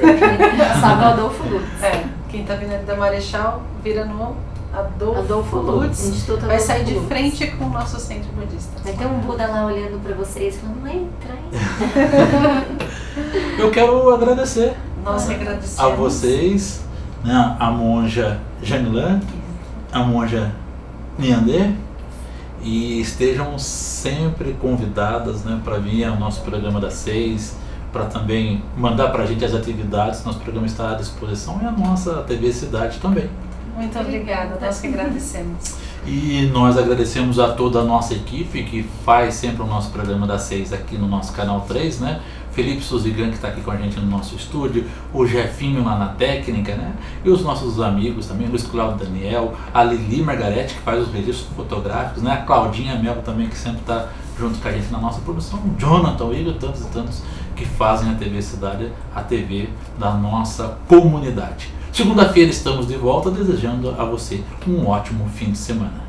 Sabe o Adolfo Lutz. Quem está vindo ali da Marechal, vira no Adolfo Lutz. Instituto vai sair de frente com o nosso centro budista. Vai ter um Buda lá olhando para vocês, falando, entra. Eu quero agradecer. Nós agradecemos a vocês, né, a monja Janilan, a monja Niandê, e estejam sempre convidadas, né, para vir ao nosso programa das 6, para também mandar para a gente as atividades. Nosso programa está à disposição e a nossa TV Cidade também. Muito obrigada, nós que agradecemos. E nós agradecemos a toda a nossa equipe que faz sempre o nosso programa das 6 aqui no nosso canal 3, né? Felipe Suzigan, que está aqui com a gente no nosso estúdio, o Jefinho lá na técnica, né? E os nossos amigos também, Luiz Cláudio Daniel, a Lili Margarete, que faz os registros fotográficos, né? A Claudinha Mel também, que sempre está junto com a gente na nossa produção, o Jonathan, o Igor, tantos e tantos que fazem a TV Cidade, a TV da nossa comunidade. Segunda-feira estamos de volta, desejando a você um ótimo fim de semana.